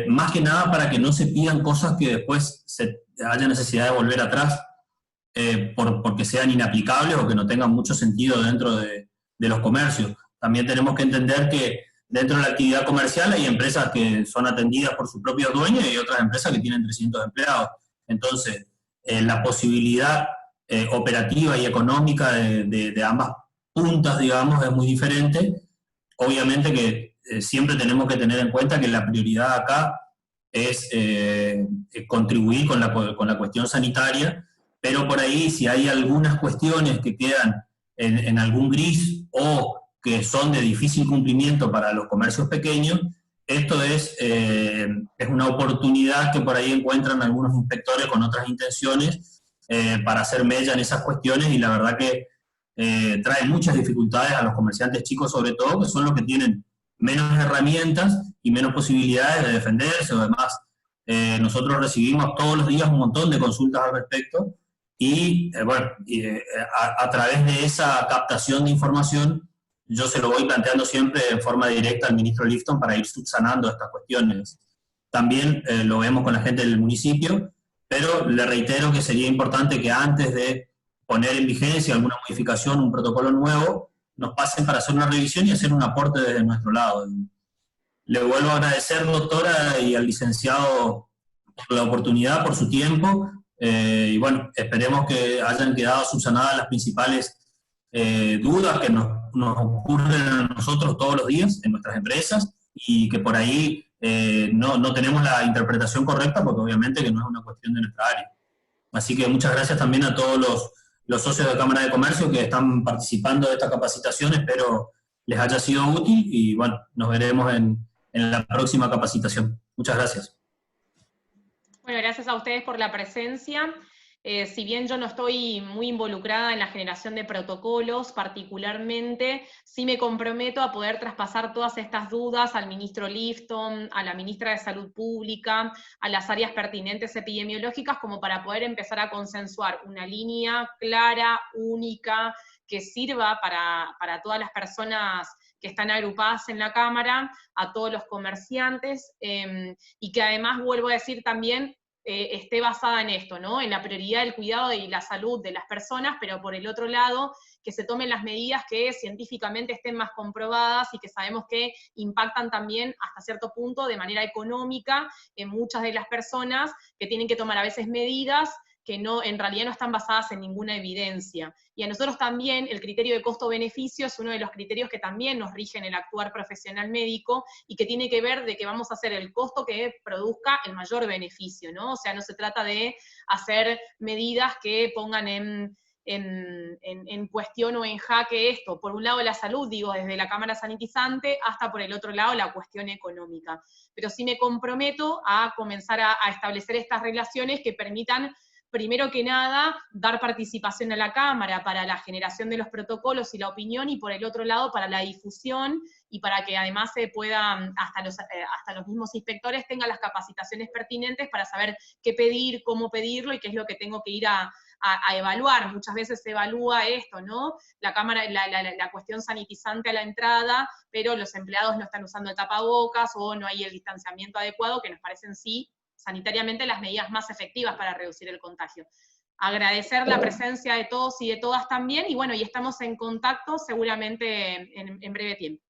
más que nada para que no se pidan cosas que después haya necesidad de volver atrás porque sean inaplicables o que no tengan mucho sentido dentro de los comercios. También tenemos que entender que dentro de la actividad comercial hay empresas que son atendidas por su propio dueño y hay otras empresas que tienen 300 empleados. Entonces, la posibilidad operativa y económica de ambas puntas, digamos, es muy diferente. Obviamente que siempre tenemos que tener en cuenta que la prioridad acá es contribuir con la cuestión sanitaria, pero por ahí si hay algunas cuestiones que quedan en algún gris o que son de difícil cumplimiento para los comercios pequeños, esto es una oportunidad que por ahí encuentran algunos inspectores con otras intenciones para hacer mella en esas cuestiones, y la verdad que trae muchas dificultades a los comerciantes chicos, sobre todo, que son los que tienen menos herramientas y menos posibilidades de defenderse o demás. Nosotros recibimos todos los días un montón de consultas al respecto y, bueno, a través de esa captación de información yo se lo voy planteando siempre en forma directa al ministro Lifton para ir subsanando estas cuestiones. También lo vemos con la gente del municipio, pero le reitero que sería importante que antes de poner en vigencia alguna modificación, un protocolo nuevo, nos pasen para hacer una revisión y hacer un aporte desde nuestro lado. Le vuelvo a agradecer, doctora, y al licenciado por la oportunidad, por su tiempo, y bueno, esperemos que hayan quedado subsanadas las principales dudas que nos ocurren a nosotros todos los días en nuestras empresas, y que por ahí no tenemos la interpretación correcta, porque obviamente que no es una cuestión de nuestra área. Así que muchas gracias también a todos los socios de Cámara de Comercio que están participando de esta capacitación. Espero les haya sido útil y bueno, nos veremos en la próxima capacitación. Muchas gracias. Bueno, gracias a ustedes por la presencia. Si bien yo no estoy muy involucrada en la generación de protocolos particularmente, sí me comprometo a poder traspasar todas estas dudas al ministro Lifton, a la ministra de Salud Pública, a las áreas pertinentes epidemiológicas, como para poder empezar a consensuar una línea clara, única, que sirva para todas las personas que están agrupadas en la Cámara, a todos los comerciantes, y que además, vuelvo a decir también, esté basada en esto, ¿no? En la prioridad del cuidado y la salud de las personas, pero por el otro lado, que se tomen las medidas que científicamente estén más comprobadas y que sabemos que impactan también hasta cierto punto de manera económica en muchas de las personas que tienen que tomar a veces medidas que no, en realidad no están basadas en ninguna evidencia. Y a nosotros también el criterio de costo-beneficio es uno de los criterios que también nos rigen el actuar profesional médico y que tiene que ver de que vamos a hacer el costo que produzca el mayor beneficio, ¿no? O sea, no se trata de hacer medidas que pongan en cuestión o en jaque esto. Por un lado la salud, digo, desde la cámara sanitizante, hasta por el otro lado la cuestión económica. Pero sí me comprometo a comenzar a establecer estas relaciones que permitan, primero que nada, dar participación a la Cámara para la generación de los protocolos y la opinión, y por el otro lado para la difusión, y para que además se puedan, hasta los mismos inspectores tengan las capacitaciones pertinentes para saber qué pedir, cómo pedirlo, y qué es lo que tengo que ir a evaluar. Muchas veces se evalúa esto, ¿no? La cámara, la cuestión sanitizante a la entrada, pero los empleados no están usando el tapabocas, o no hay el distanciamiento adecuado, que nos parecen sí sanitariamente las medidas más efectivas para reducir el contagio. Agradecer la presencia de todos y de todas también, y bueno, y estamos en contacto seguramente en breve tiempo.